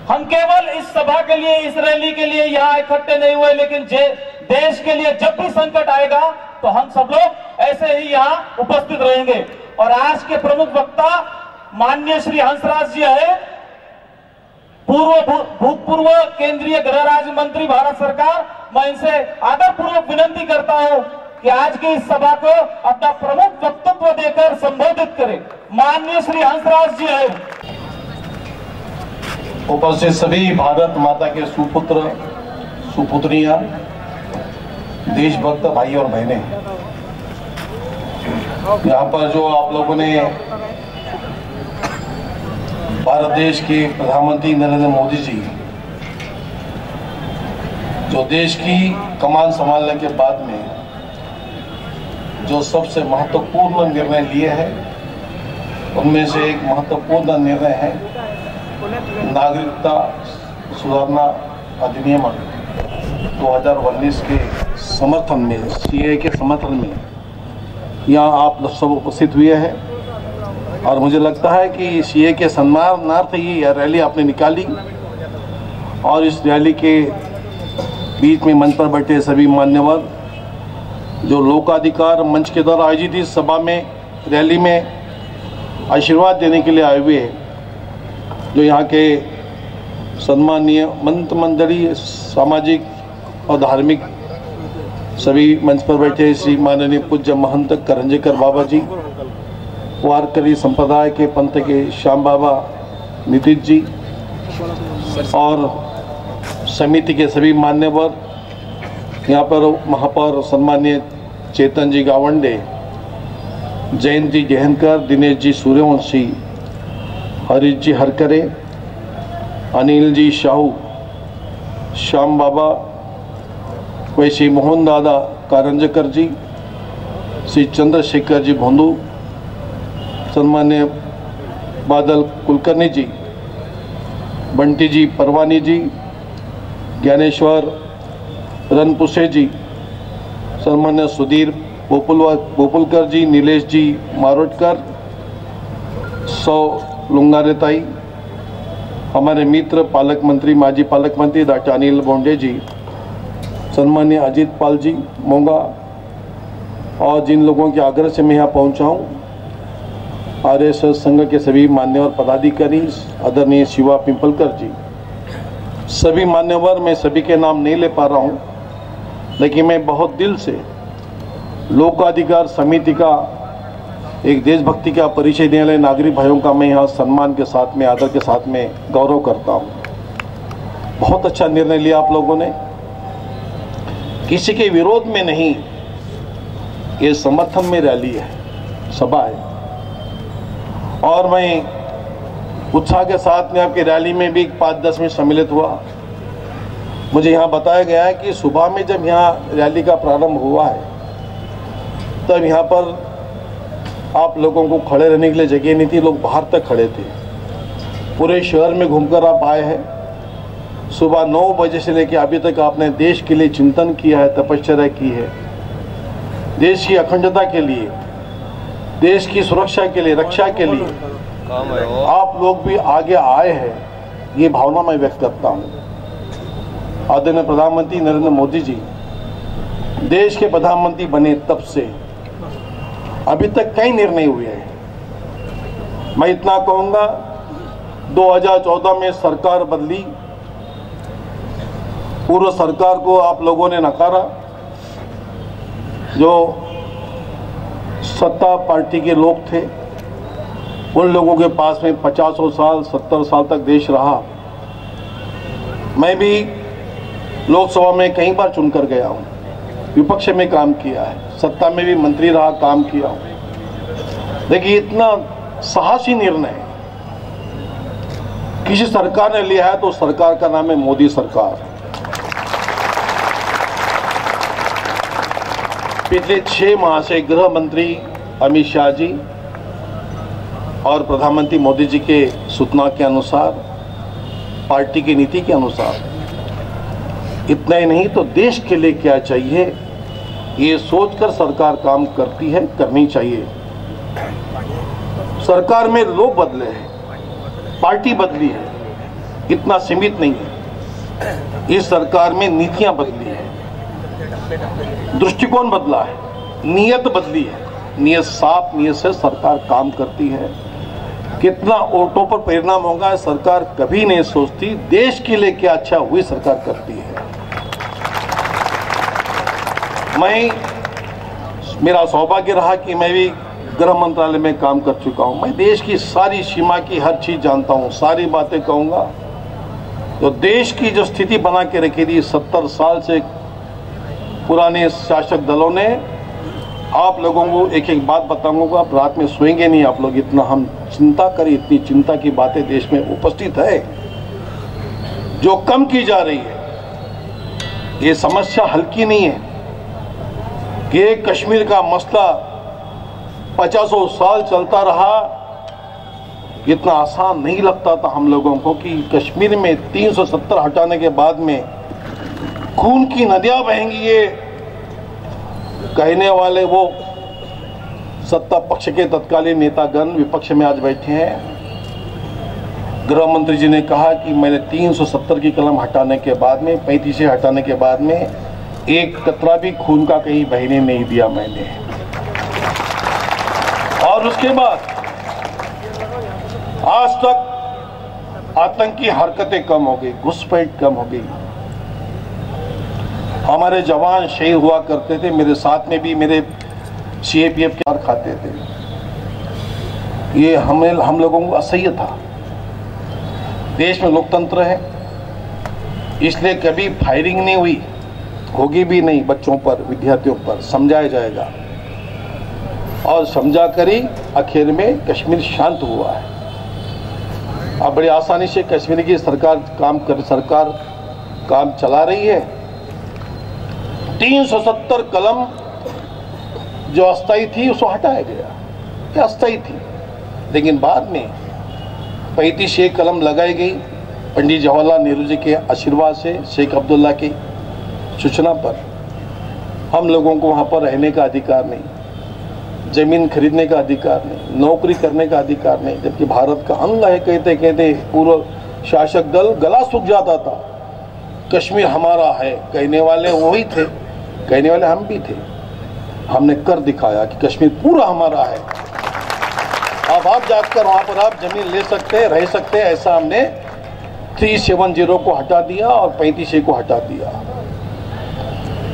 हम केवल इस सभा के लिए, इस रैली के लिए यहाँ इकट्ठे नहीं हुए, लेकिन देश के लिए जब भी संकट आएगा तो हम सब लोग ऐसे ही यहाँ उपस्थित रहेंगे। और आज के प्रमुख वक्ता माननीय श्री हंसराज जी है, भूतपूर्व केंद्रीय गृह राज्य मंत्री भारत सरकार। मैं इनसे आदरपूर्वक विनंती करता हूँ कि आज की इस सभा को अपना प्रमुख वक्तव्य देकर संबोधित करें। माननीय श्री हंसराज जी है। उपस्थित सभी भारत माता के सुपुत्र सुपुत्रियां, देशभक्त भाई और बहनें, यहाँ पर जो आप लोगों ने भारत देश के प्रधानमंत्री नरेंद्र मोदी जी जो देश की कमान संभालने के बाद में जो सबसे महत्वपूर्ण निर्णय लिए हैं, उनमें से एक महत्वपूर्ण निर्णय है नागरिकता सुधारना अधिनियम 2019 के समर्थन में, सीए के समर्थन में यहाँ आप लोग सब उपस्थित हुए हैं। और मुझे लगता है कि सीए के सम्मानार्थ ही यह रैली आपने निकाली। और इस रैली के बीच में मंच पर बैठे सभी मान्यवर जो लोकाधिकार मंच के द्वारा आयोजित इस सभा में रैली में आशीर्वाद देने के लिए आए हुए हैं, जो यहाँ के सम्मानीय मंत्री, सामाजिक और धार्मिक सभी मंच पर बैठे श्री माननीय पूज्य महंत करंजेकर बाबा जी, वारकरी संप्रदाय के पंथ के श्याम बाबा नीतीश जी और समिति के सभी मान्यवर, यहाँ पर महापौर सम्मानीय चेतन जी गावंडे, जयंत जी जहनकर, दिनेश जी सूर्यवंशी, हरीश जी हरकरे, अनिल जी शाहू, श्याम बाबा, वैसे मोहन दादा कारंजकर जी, श्री चंद्रशेखर जी भोंदू, सम्मान्य बादल कुलकर्णी जी, बंटी जी परवानी जी, ज्ञानेश्वर रनपुसे जी, सम्मान्य सुधीर बोपुलकर जी, नीलेश जी मारोटकर, सौ लुंगारेताई, हमारे मित्र पालक मंत्री, माजी पालक मंत्री डॉक्टर अनिल बोंडे जी, सम्मान्य अजीत पाल जी मोंगा, और जिन लोगों के आग्रह से मैं यहाँ पहुँचा हूँ, RSS संघ के सभी मान्यवर पदाधिकारी, आदरणीय शिवा पिंपलकर जी, सभी मान्यवर, मैं सभी के नाम नहीं ले पा रहा हूँ, लेकिन मैं बहुत दिल से लोकाधिकार समिति का एक देशभक्ति का परिचय देने वाले नागरिक भाइयों का मैं यहाँ सम्मान के साथ में, आदर के साथ में गौरव करता हूँ। बहुत अच्छा निर्णय लिया आप लोगों ने, किसी के विरोध में नहीं, ये समर्थन में रैली है, सभा है। और मैं उत्साह के साथ में आपकी रैली में भी 5-10 मिनट सम्मिलित हुआ। मुझे यहाँ बताया गया है कि सुबह में जब यहाँ रैली का प्रारंभ हुआ है, तब यहाँ पर आप लोगों को खड़े रहने के लिए जगह नहीं थी, लोग बाहर तक खड़े थे। पूरे शहर में घूमकर आप आए हैं। सुबह 9 बजे से लेकर अभी तक आपने देश के लिए चिंतन किया है, तपश्चर्या की है, देश की अखंडता के लिए, देश की सुरक्षा के लिए, रक्षा के लिए आप लोग भी आगे आए हैं, ये भावना मैं व्यक्त करता हूँ। आदरणीय प्रधानमंत्री नरेंद्र मोदी जी देश के प्रधानमंत्री बने तब से अभी तक कई निर्णय हुए हैं। मैं इतना कहूँगा, 2014 में सरकार बदली, पूर्व सरकार को आप लोगों ने नकारा, जो सत्ता पार्टी के लोग थे, उन लोगों के पास में 50 साल 70 साल तक देश रहा। मैं भी लोकसभा में कई बार चुनकर गया हूँ, विपक्ष में काम किया है, सत्ता में भी मंत्री रहा, काम किया हूँ। देखिए, इतना साहसी निर्णय किसी सरकार ने लिया है तो सरकार का नाम है मोदी सरकार। पिछले 6 माह से गृह मंत्री अमित शाह जी और प्रधानमंत्री मोदी जी के सूचना के अनुसार, पार्टी की नीति के अनुसार, इतना ही नहीं तो देश के लिए क्या चाहिए ये सोचकर सरकार काम करती है, करनी चाहिए। सरकार में लोग बदले हैं, पार्टी बदली है, इतना सीमित नहीं है। इस सरकार में नीतियां बदली है, दृष्टिकोण बदला है, नीयत बदली है। नीयत साफ नीयत से सरकार काम करती है। कितना वोटों पर परिणाम होगा सरकार कभी नहीं सोचती, देश के लिए क्या अच्छा हुई सरकार करती है। मेरा सौभाग्य रहा कि मैं भी गृह मंत्रालय में काम कर चुका हूं। मैं देश की सारी सीमा की हर चीज जानता हूं, सारी बातें कहूंगा। तो देश की जो स्थिति बना के रखी थी 70 साल से पुराने शासक दलों ने, आप लोगों को एक एक बात बताऊंगा, आप रात में सोएंगे नहीं आप लोग, इतना हम चिंता करें, इतनी चिंता की बातें देश में उपस्थित है जो कम की जा रही है। ये समस्या हल्की नहीं है कि कश्मीर का मसला 50 साल चलता रहा, इतना आसान नहीं लगता था हम लोगों को कि कश्मीर में 370 हटाने के बाद में खून की नदियां बहेंगी। ये कहने वाले वो सत्ता पक्ष के तत्कालीन नेतागण विपक्ष में आज बैठे हैं। गृह मंत्री जी ने कहा कि मैंने 370 की कलम हटाने के बाद में, 35 हटाने के बाद में एक कतरा भी खून का कहीं बहने नहीं दिया मैंने। और और उसके बाद आज तक आतंकी हरकतें कम हो गई, घुसपैठ कम हो गई। हमारे जवान शहीद हुआ करते थे, मेरे साथ में भी मेरे सीएपीएफ के मार खाते थे। ये हम लोगों को असह्य था। देश में लोकतंत्र है, इसलिए कभी फायरिंग नहीं हुई, होगी भी नहीं बच्चों पर, विद्यार्थियों पर। समझाया जाएगा और समझा कर ही आखिर में कश्मीर शांत हुआ है। अब बड़ी आसानी से कश्मीर की सरकार काम चला रही है। 370 कलम जो अस्थायी थी उसको हटाया गया, ये अस्थायी थी, लेकिन बाद में 35 कलम लगाई गई पंडित जवाहरलाल नेहरू जी के आशीर्वाद से, शेख अब्दुल्ला की सूचना पर। हम लोगों को वहाँ पर रहने का अधिकार नहीं, जमीन खरीदने का अधिकार नहीं, नौकरी करने का अधिकार नहीं, जबकि भारत का अंग है। कहते कहते पूर्व शासक दल गला सूख जाता था। कश्मीर हमारा है कहने वाले वही थे, कहने वाले हम भी थे। हमने कर दिखाया कि कश्मीर पूरा हमारा है। अब आप जाकर वहाँ पर आप जमीन ले सकते हैं, रह सकते हैं। ऐसा हमने 370 को हटा दिया और 35 को हटा दिया।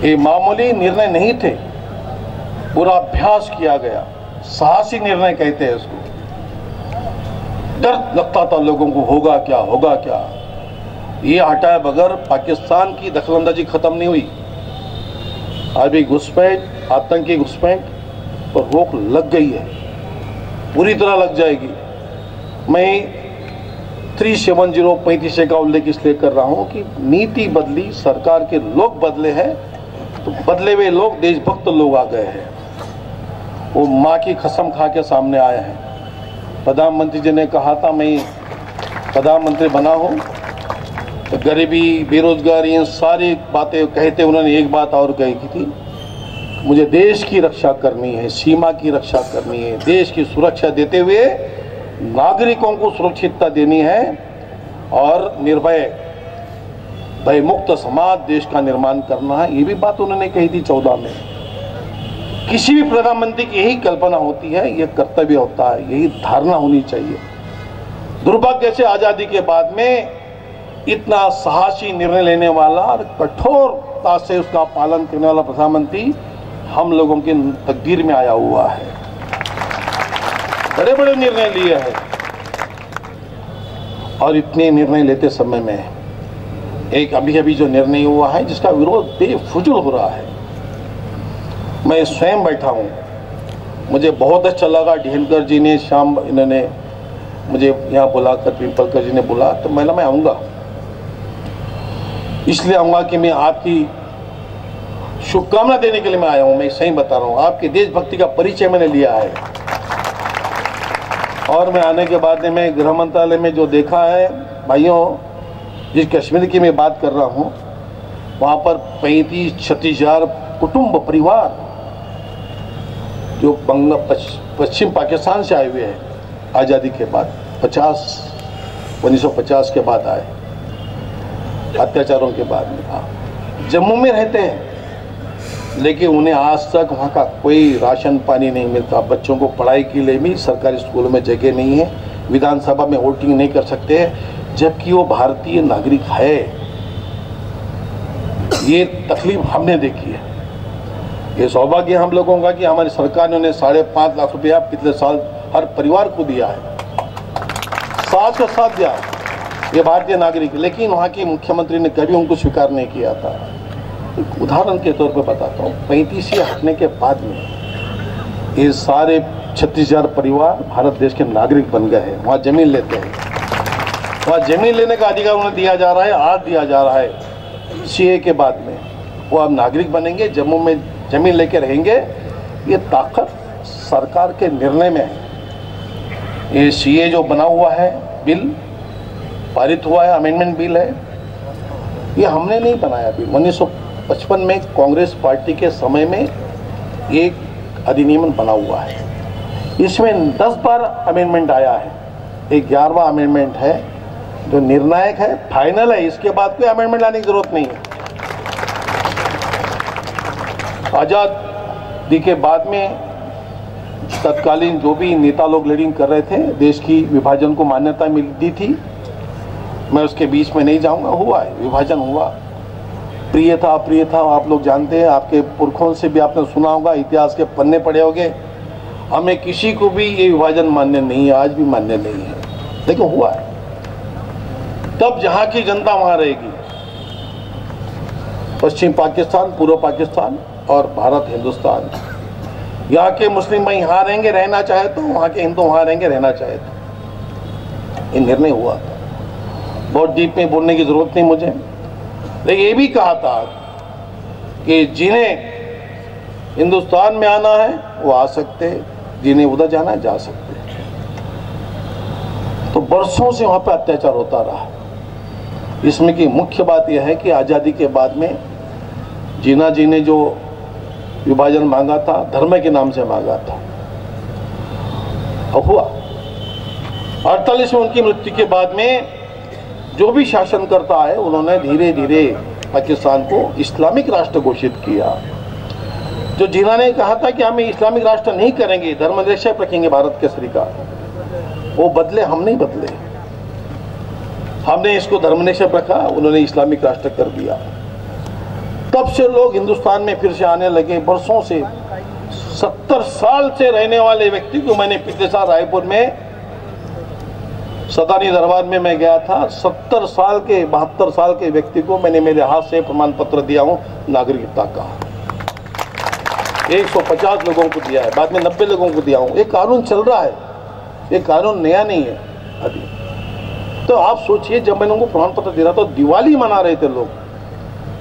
ये मामूली निर्णय नहीं थे, पूरा अभ्यास किया गया, साहसी निर्णय कहते हैं उसको। डर लगता था लोगों को, होगा क्या होगा क्या। ये हटाए बगैर पाकिस्तान की दखलंदाजी खत्म नहीं हुई। अभी घुसपैठ, आतंकी घुसपैठ पर रोक लग गई है, पूरी तरह लग जाएगी। मैं 370 35 का उल्लेख इसलिए कर रहा हूं कि नीति बदली, सरकार के लोग बदले हैं, तो बदले हुए लोग, देशभक्त लोग आ गए हैं। वो माँ की कसम खा के सामने आए हैं। प्रधानमंत्री जी ने कहा था मैं प्रधानमंत्री बना हूं तो गरीबी, बेरोजगारी, इन सारी बातें कहते उन्होंने एक बात और कही थी, मुझे देश की रक्षा करनी है, सीमा की रक्षा करनी है, देश की सुरक्षा देते हुए नागरिकों को सुरक्षितता देनी है और निर्भय, भयमुक्त समाज, देश का निर्माण करना है। ये भी बात उन्होंने कही थी 14 में। किसी भी प्रधानमंत्री की यही कल्पना होती है, यह कर्तव्य होता है, यही धारणा होनी चाहिए। दुर्भाग्य से आजादी के बाद में इतना साहसी निर्णय लेने वाला और कठोरता से उसका पालन करने वाला प्रधानमंत्री हम लोगों की तकदीर में आया हुआ है। बड़े बड़े निर्णय लिए हैं और इतने निर्णय लेते समय में एक अभी जो निर्णय हुआ है जिसका विरोध बेफुजुल हो रहा है। मैं स्वयं बैठा हूं, मुझे बहुत अच्छा लगा। ढेनकर जी ने शाम इन्होंने मुझे यहाँ बुलाकर, पिंपलकर जी ने बुला, तो मैं आऊँगा। इसलिए आऊँगा कि मैं आपकी शुभकामना देने के लिए मैं आया हूँ। मैं सही बता रहा हूँ, आपकी देशभक्ति का परिचय मैंने लिया है। और मैं आने के बाद में मैं गृह मंत्रालय में जो देखा है, भाइयों, जिस कश्मीर की मैं बात कर रहा हूँ, वहाँ पर 35-36 हजार कुटुंब, परिवार जो पश्चिम पाकिस्तान से आए हुए हैं आज़ादी के बाद, 1950 के बाद आए, अत्याचारों के बाद में जम्मू में रहते हैं, लेकिन उन्हें आज तक वहाँ का कोई राशन पानी नहीं मिलता। बच्चों को पढ़ाई के लिए भी सरकारी स्कूलों में जगह नहीं है, विधानसभा में वोटिंग नहीं कर सकते हैं, जबकि वो भारतीय नागरिक है। ये तकलीफ हमने देखी है। ये सौभाग्य हम लोगों का कि हमारी सरकार ने उन्हें 5.5 लाख रुपया पिछले साल हर परिवार को दिया है, साथ के साथ दिया ये भारतीय नागरिक। लेकिन वहाँ के मुख्यमंत्री ने कभी उनको स्वीकार नहीं किया था। एक उदाहरण के तौर पर बताता हूँ, 35 हटने के बाद में ये सारे 36,000 परिवार भारत देश के नागरिक बन गए हैं। वहाँ जमीन लेते हैं, वहाँ जमीन लेने का अधिकार उन्हें दिया जा रहा है, आज दिया जा रहा है। सीए के बाद में वो अब नागरिक बनेंगे, जम्मू में जमीन लेके रहेंगे। ये ताकत सरकार के निर्णय में है। ये सीए जो बना हुआ है, बिल पारित हुआ है, अमेंडमेंट बिल है, ये हमने नहीं बनाया बिल। 1955 में कांग्रेस पार्टी के समय में एक अधिनियम बना हुआ है। इसमें 10 बार अमेंडमेंट आया है, 11वां अमेंडमेंट है जो निर्णायक है, फाइनल है। इसके बाद कोई अमेंडमेंट लाने की जरूरत नहीं है। आजादी के बाद में तत्कालीन जो भी नेता लोग लीडिंग कर रहे थे, देश की विभाजन को मान्यता मिलती थी। मैं उसके बीच में नहीं जाऊंगा, हुआ है, विभाजन हुआ, प्रिय था अप्रिय था, आप लोग जानते हैं, आपके पुरखों से भी आपने सुना होगा, इतिहास के पन्ने पड़े होंगे। हमें किसी को भी ये विभाजन मान्य नहीं है, आज भी मान्य नहीं है, लेकिन हुआ है। तब जहां की जनता वहां रहेगी, पश्चिम पाकिस्तान, पूर्व पाकिस्तान और भारत हिंदुस्तान। यहाँ के मुस्लिम भाई यहाँ रहेंगे, रहना चाहे तो, वहाँ के हिंदू वहाँ रहेंगे, रहना चाहे तो। ये निर्णय हुआ था। बहुत डीप में बोलने की जरूरत नहीं मुझे, लेकिन ये भी कहा था कि जिन्हें हिंदुस्तान में आना है वो आ सकते, जिन्हें उधर जाना है जा सकते। तो बरसों से वहाँ पर अत्याचार होता रहा। इसमें की मुख्य बात यह है कि आज़ादी के बाद में जिन्ना जी ने जो विभाजन मांगा था, धर्म के नाम से मांगा था, और हुआ। 48 में उनकी मृत्यु के बाद में जो भी शासन करता है, उन्होंने धीरे धीरे पाकिस्तान को इस्लामिक राष्ट्र घोषित किया। जो जिन्ना ने कहा था कि हम इस्लामिक राष्ट्र नहीं करेंगे, धर्मनिरपेक्ष रखेंगे भारत केसरी का, वो बदले, हम नहीं बदले। हमने इसको धर्मनिरपेक्ष रखा, उन्होंने इस्लामिक राष्ट्र कर दिया। तब से लोग हिंदुस्तान में फिर से आने लगे। बरसों से, 70 साल से रहने वाले व्यक्ति को मैंने पिछले साल रायपुर में सदानी दरबार में मैं गया था। 70 साल के, 72 साल के व्यक्ति को मैंने मेरे हाथ से प्रमाण पत्र दिया हूं नागरिकता का। 150 लोगों को दिया है, बाद में 90 लोगों को दिया हूं। ये कानून चल रहा है, ये कानून नया नहीं है अभी। तो आप सोचिए, जब मैंने उनको प्रमाण पत्र दे रहा था, दिवाली मना रहे थे लोग।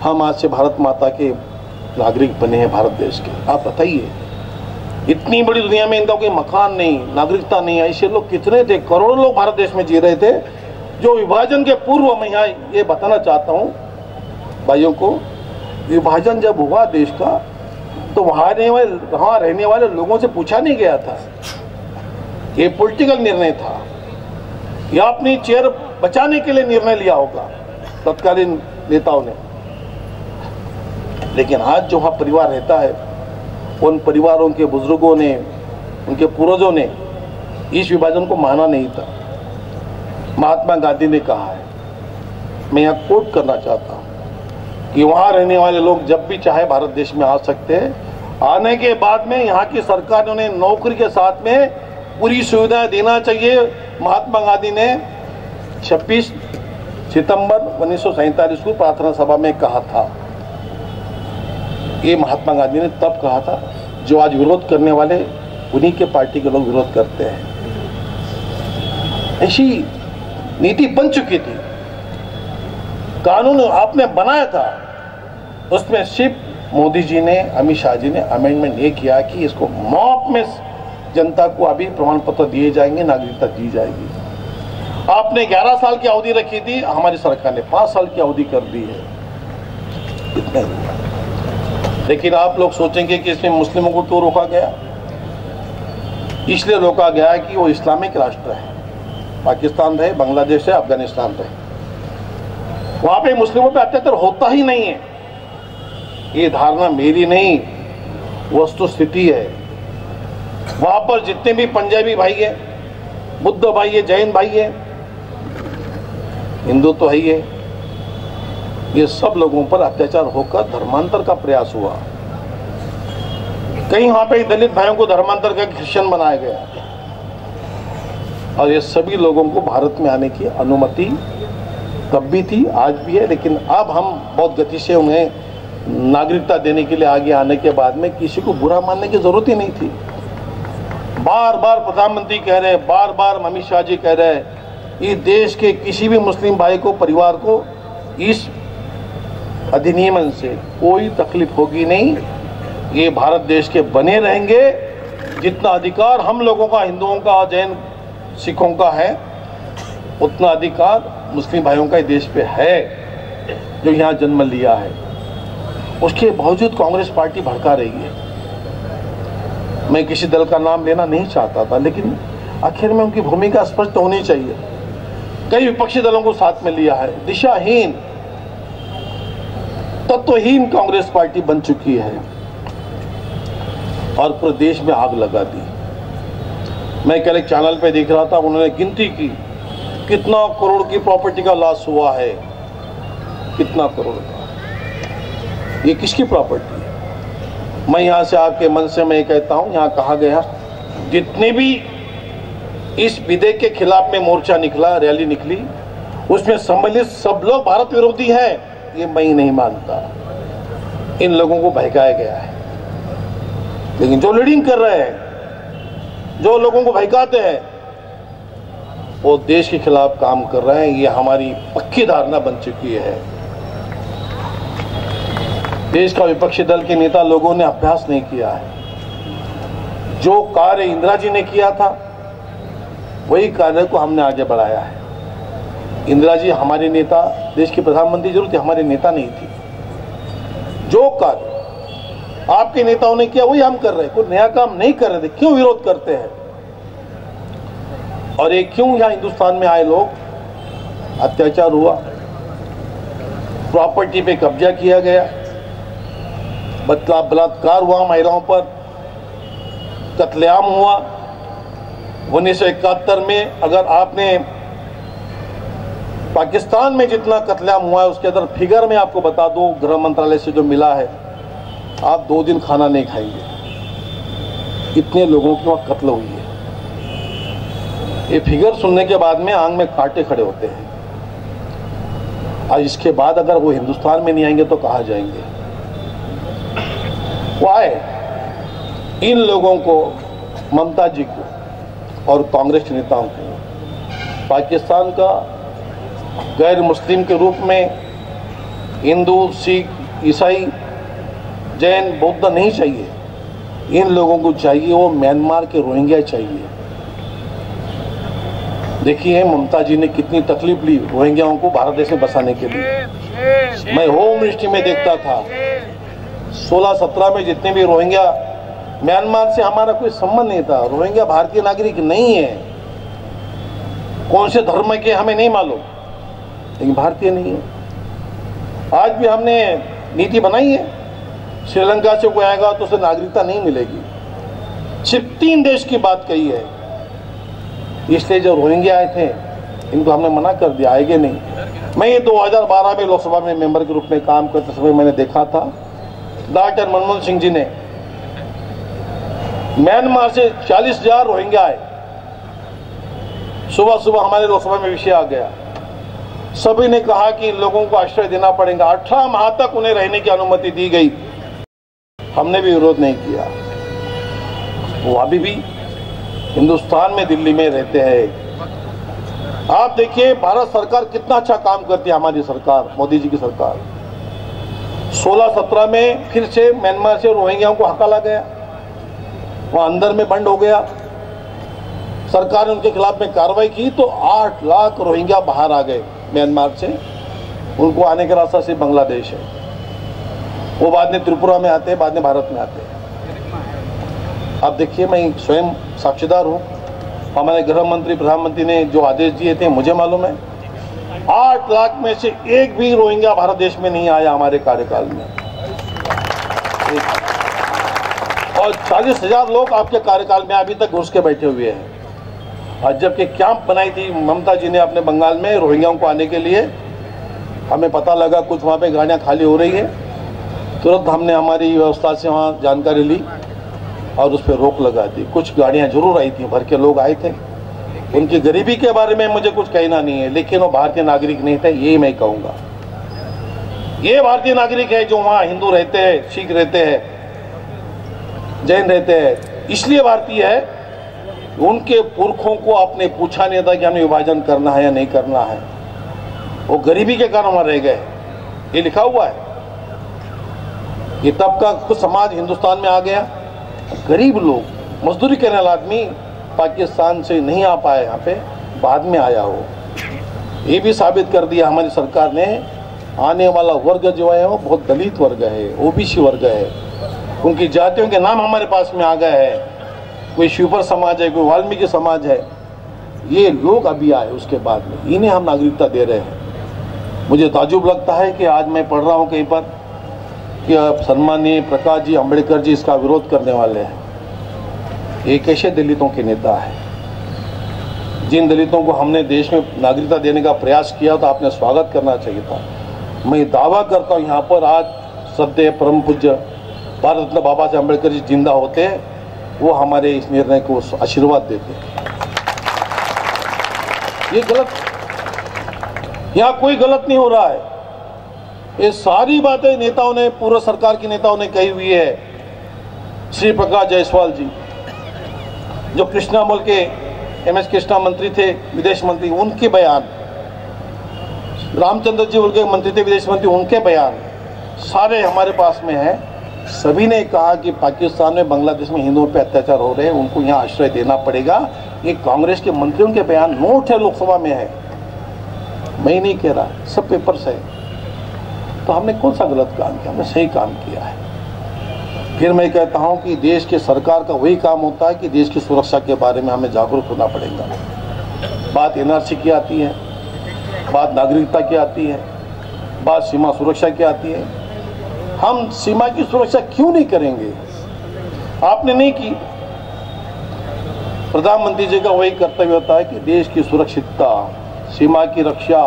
हम आज से भारत माता के नागरिक बने हैं, भारत देश के। आप बताइए, इतनी बड़ी दुनिया में इनका कोई मकान नहीं, नागरिकता नहीं, ऐसे लोग कितने थे? करोड़ों लोग भारत देश में जी रहे थे। जो विभाजन के पूर्व में, यहाँ ये बताना चाहता हूँ भाइयों को, विभाजन जब हुआ देश का, तो वहाँ रहने वाले लोगों से पूछा नहीं गया था। ये पॉलिटिकल निर्णय था, या अपनी चेयर बचाने के लिए निर्णय लिया होगा तत्कालीन नेताओं ने। लेकिन आज जो वहाँ परिवार रहता है, उन परिवारों के बुजुर्गों ने, उनके पूर्वजों ने इस विभाजन को माना नहीं था। महात्मा गांधी ने कहा है, मैं यहाँ कोट करना चाहता हूँ, कि वहाँ रहने वाले लोग जब भी चाहे भारत देश में आ सकते हैं। आने के बाद में यहाँ की सरकार ने उन्हें नौकरी के साथ में पूरी सुविधा देना चाहिए। महात्मा गांधी ने 26 सितंबर 1947 को प्रार्थना सभा में कहा था। ये महात्मा गांधी ने तब कहा था, जो आज विरोध करने वाले उन्हीं के पार्टी के लोग विरोध करते हैं। ऐसी नीति बन चुकी थी, कानून आपने बनाया था, उसमें सिर्फ मोदी जी ने, अमित शाह जी ने अमेंडमेंट ये किया कि इसको मॉप में जनता को अभी प्रमाण पत्र दिए जाएंगे, नागरिकता दी जाएगी। आपने 11 साल की अवधि रखी थी, हमारी सरकार ने 5 साल की अवधि कर दी है। इतना ही। लेकिन आप लोग सोचेंगे कि इसमें मुस्लिमों को क्यों रोका गया? इसलिए रोका गया है कि वो इस्लामिक राष्ट्र है। पाकिस्तान रहे, बांग्लादेश है, अफगानिस्तान रहे, वहां पे मुस्लिमों पे अत्याचार होता ही नहीं है। ये धारणा मेरी नहीं, वस्तु स्थिति है। वहां पर जितने भी पंजाबी भाई है, बुद्ध भाई है, जैन भाई है, हिंदू तो है ही है, ये सब लोगों पर अत्याचार होकर धर्मांतर का प्रयास हुआ। कहीं वहां पे दलित भाइयों को धर्मांतर का क्रिश्चियन बनाया गया, और ये सभी लोगों को भारत में आने की अनुमति तब भी थी, आज भी है। लेकिन अब हम बहुत गति से उन्हें नागरिकता देने के लिए आगे आने के बाद में किसी को बुरा मानने की जरूरत ही नहीं थी। बार बार प्रधानमंत्री कह रहे हैं, बार बार अमित शाह जी कह रहे हैं, इस देश के किसी भी मुस्लिम भाई को, परिवार को इस अधिनियम से कोई तकलीफ होगी नहीं। ये भारत देश के बने रहेंगे। जितना अधिकार हम लोगों का, हिंदुओं का, जैन सिखों का है, उतना अधिकार मुस्लिम भाइयों का देश पे है, जो यहाँ जन्म लिया है। उसके बावजूद कांग्रेस पार्टी भड़का रही है। मैं किसी दल का नाम लेना नहीं चाहता था, लेकिन आखिर में उनकी भूमिका स्पष्ट होनी चाहिए। कई विपक्षी दलों को साथ में लिया है। दिशाहीन, तत्वहीन कांग्रेस पार्टी बन चुकी है और पूरे देश में आग लगा दी। मैं कल एक चैनल पे देख रहा था, उन्होंने गिनती की कितना करोड़ की प्रॉपर्टी का लॉस हुआ है, कितना करोड़ का। ये किसकी प्रॉपर्टी है? मैं यहाँ से आपके मन से मैं कहता हूँ, यहाँ कहा गया जितने भी इस विधेयक के खिलाफ में मोर्चा निकला, रैली निकली, उसमें सम्मिलित सब लोग भारत विरोधी हैं, ये मैं नहीं मानता। इन लोगों को बहकाया गया है। लेकिन जो लीडिंग कर रहे हैं, जो लोगों को बहकाते हैं, वो देश के खिलाफ काम कर रहे हैं। ये हमारी पक्की धारणा बन चुकी है। देश का विपक्षी दल के नेता लोगों ने अभ्यास नहीं किया है। जो कार्य इंदिरा जी ने किया था, वही कार्य को हमने आगे बढ़ाया है। इंदिरा जी हमारे नेता, देश की प्रधानमंत्री जरूर थी, हमारे नेता नहीं थी। जो कार्य आपके नेताओं ने किया, वही हम कर रहे हैं। कोई नया काम नहीं कर रहे थे, क्यों विरोध करते हैं? और एक क्यों यहाँ हिंदुस्तान में आए लोग, अत्याचार हुआ, प्रॉपर्टी पे कब्जा किया गया, बलात्कार हुआ, महिलाओं पर कत्लेआम हुआ। 1971 में अगर आपने पाकिस्तान में जितना कत्लेआम हुआ है, उसके अंदर फिगर में आपको बता दूं, गृह मंत्रालय से जो मिला है, आप 2 दिन खाना नहीं खाएंगे, इतने लोगों की वहां कत्ल हुई है। ये फिगर सुनने के बाद में आंख में कांटे खड़े होते हैं। और इसके बाद अगर वो हिंदुस्तान में नहीं आएंगे तो कहाँ जाएंगे? वो आए, इन लोगों को, ममता जी को और कांग्रेस नेताओं को पाकिस्तान का गैर मुस्लिम के रूप में हिंदू, सिख, ईसाई, जैन, बौद्ध नहीं चाहिए। इन लोगों को चाहिए वो म्यांमार के रोहिंग्या चाहिए। देखिए ममता जी ने कितनी तकलीफ ली रोहिंग्याओं को भारत देश में बसाने के लिए। मैं होम मिनिस्ट्री में देखता था, 16-17 में जितने भी रोहिंग्या, म्यांमार से हमारा कोई संबंध नहीं था। रोहिंग्या भारतीय नागरिक नहीं है, कौन से धर्म के हमें नहीं मालूम, लेकिन भारतीय नहीं है। आज भी हमने नीति बनाई है, श्रीलंका से कोई आएगा तो उसे नागरिकता नहीं मिलेगी। सिर्फ 3 देश की बात कही है, इसलिए जो रोहिंग्या आए थे इनको हमने मना कर दिया, आएंगे नहीं। मैं ये 2012 में लोकसभा में मेंबर के रूप में काम करते समय मैंने देखा था, डॉक्टर मनमोहन सिंह जी ने म्यांमार से 40,000 रोहिंग्या आए। सुबह सुबह हमारे लोकसभा में विषय आ गया, सभी ने कहा कि इन लोगों को आश्रय देना पड़ेगा। 18 माह तक उन्हें रहने की अनुमति दी गई, हमने भी विरोध नहीं किया। वो अभी भी हिंदुस्तान में, दिल्ली में रहते हैं। आप देखिए भारत सरकार कितना अच्छा काम करती है, हमारी सरकार, मोदी जी की सरकार। 16-17 में फिर से म्यांमार से रोहिंग्याओं को हकाला गया, वहां अंदर में बंद हो गया। सरकार ने उनके खिलाफ में कार्रवाई की तो 8 लाख रोहिंग्या बाहर आ गए म्यांमार से। उनको आने का रास्ता सिर्फ बांग्लादेश है। वो बाद में त्रिपुरा में आते हैं, बाद में भारत में आते हैं। अब देखिए मैं स्वयं साक्षीदार हूँ, हमारे गृह मंत्री, प्रधानमंत्री ने जो आदेश दिए थे मुझे मालूम है। 8 लाख में से एक भी रोहिंग्या भारत देश में नहीं आया हमारे कार्यकाल में। और 40,000 लोग आपके कार्यकाल में अभी तक घुस के बैठे हुए हैं। और जबकि कैंप बनाई थी ममता जी ने अपने बंगाल में रोहिंग्याओं को आने के लिए, हमें पता लगा कुछ वहाँ पे गाड़ियाँ खाली हो रही है, तुरंत हमने हमारी व्यवस्था से वहाँ जानकारी ली और उस पर रोक लगा दी। कुछ गाड़ियाँ जरूर आई थी, भर के लोग आए थे। उनकी गरीबी के बारे में मुझे कुछ कहना नहीं है, लेकिन वो भारतीय नागरिक नहीं थे, यही मैं कहूँगा। ये भारतीय नागरिक है जो वहाँ हिंदू रहते हैं, सिख रहते हैं, जैन रहते हैं, इसलिए भारतीय है। उनके पुरखों को आपने पूछा नहीं था कि हमें विभाजन करना है या नहीं करना है, वो गरीबी के कारण वहाँ रह गए। ये लिखा हुआ है। ये तब का कुछ समाज हिंदुस्तान में आ गया, गरीब लोग, मजदूरी करने वाला आदमी पाकिस्तान से नहीं आ पाया, यहाँ पे बाद में आया हो। ये भी साबित कर दिया हमारी सरकार ने, आने वाला वर्ग जो है वो बहुत दलित वर्ग है, ओबीसी वर्ग है। उनकी जातियों के नाम हमारे पास में आ गए हैं, कोई शिवपर समाज है, कोई वाल्मीकि समाज है। ये लोग अभी आए उसके बाद में, इन्हें हम नागरिकता दे रहे हैं। मुझे ताजुब लगता है कि आज मैं पढ़ रहा हूँ कहीं पर कि सम्माननीय प्रकाश जी, अम्बेडकर जी इसका विरोध करने वाले हैं। ये कैसे दलितों के नेता है? जिन दलितों को हमने देश में नागरिकता देने का प्रयास किया तो आपने स्वागत करना चाहिए था। मैं दावा करता हूँ यहाँ पर आज श्रद्धेय परम पूज्य भारत रत्न बाबा साहेब अम्बेडकर जी जिंदा होते, वो हमारे इस निर्णय को आशीर्वाद देते। ये गलत, यहाँ कोई गलत नहीं हो रहा है। ये सारी बातें नेताओं ने, पूर्व सरकार के नेताओं ने कही हुई है। श्री प्रकाश जायसवाल जी जो कृष्णामल के MS कृष्णा मंत्री थे, विदेश मंत्री, उनके बयान, रामचंद्र जी उनके मंत्री थे विदेश मंत्री, उनके बयान सारे हमारे पास में है। सभी ने कहा कि पाकिस्तान में, बांग्लादेश में हिंदुओं पे अत्याचार हो रहे हैं, उनको यहाँ आश्रय देना पड़ेगा। ये कांग्रेस के मंत्रियों के बयान नोट है, लोकसभा में है, मैं नहीं कह रहा, सब पेपर्स है। तो हमने कौन सा गलत काम किया? हमने सही काम किया है। फिर मैं कहता हूं कि देश के सरकार का वही काम होता है कि देश की सुरक्षा के बारे में हमें जागरूक होना पड़ेगा। बात NRC की आती है, बात नागरिकता की आती है, बात सीमा सुरक्षा की आती है। हम सीमा की सुरक्षा क्यों नहीं करेंगे? आपने नहीं की। प्रधानमंत्री जी का वही कर्तव्य होता है कि देश की सुरक्षितता, सीमा की रक्षा,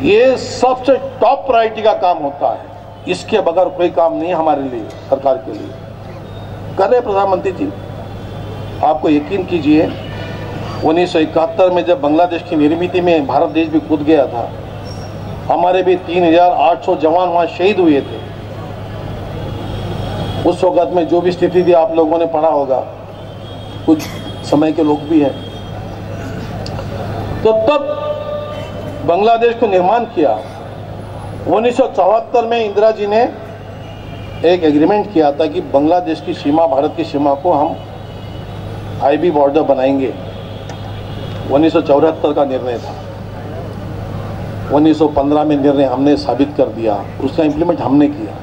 ये सबसे टॉप प्रायोरिटी का काम होता है। इसके बगैर कोई काम नहीं है हमारे लिए, सरकार के लिए। कर रहे प्रधानमंत्री जी, आपको यकीन कीजिए 1971 में जब बांग्लादेश की निर्मित में भारत देश भी कूद गया था, हमारे भी 3800 जवान वहां शहीद हुए थे। उस वक्त में जो भी स्थिति थी आप लोगों ने पढ़ा होगा, कुछ समय के लोग भी हैं। तो तब बांग्लादेश को निर्माण किया। 1974 में इंदिरा जी ने एक एग्रीमेंट किया था कि बांग्लादेश की सीमा, भारत की सीमा को हम IB बॉर्डर बनाएंगे। 1974 का निर्णय था। 1915 में निर्णय हमने साबित कर दिया, उसका इंप्लीमेंट हमने किया।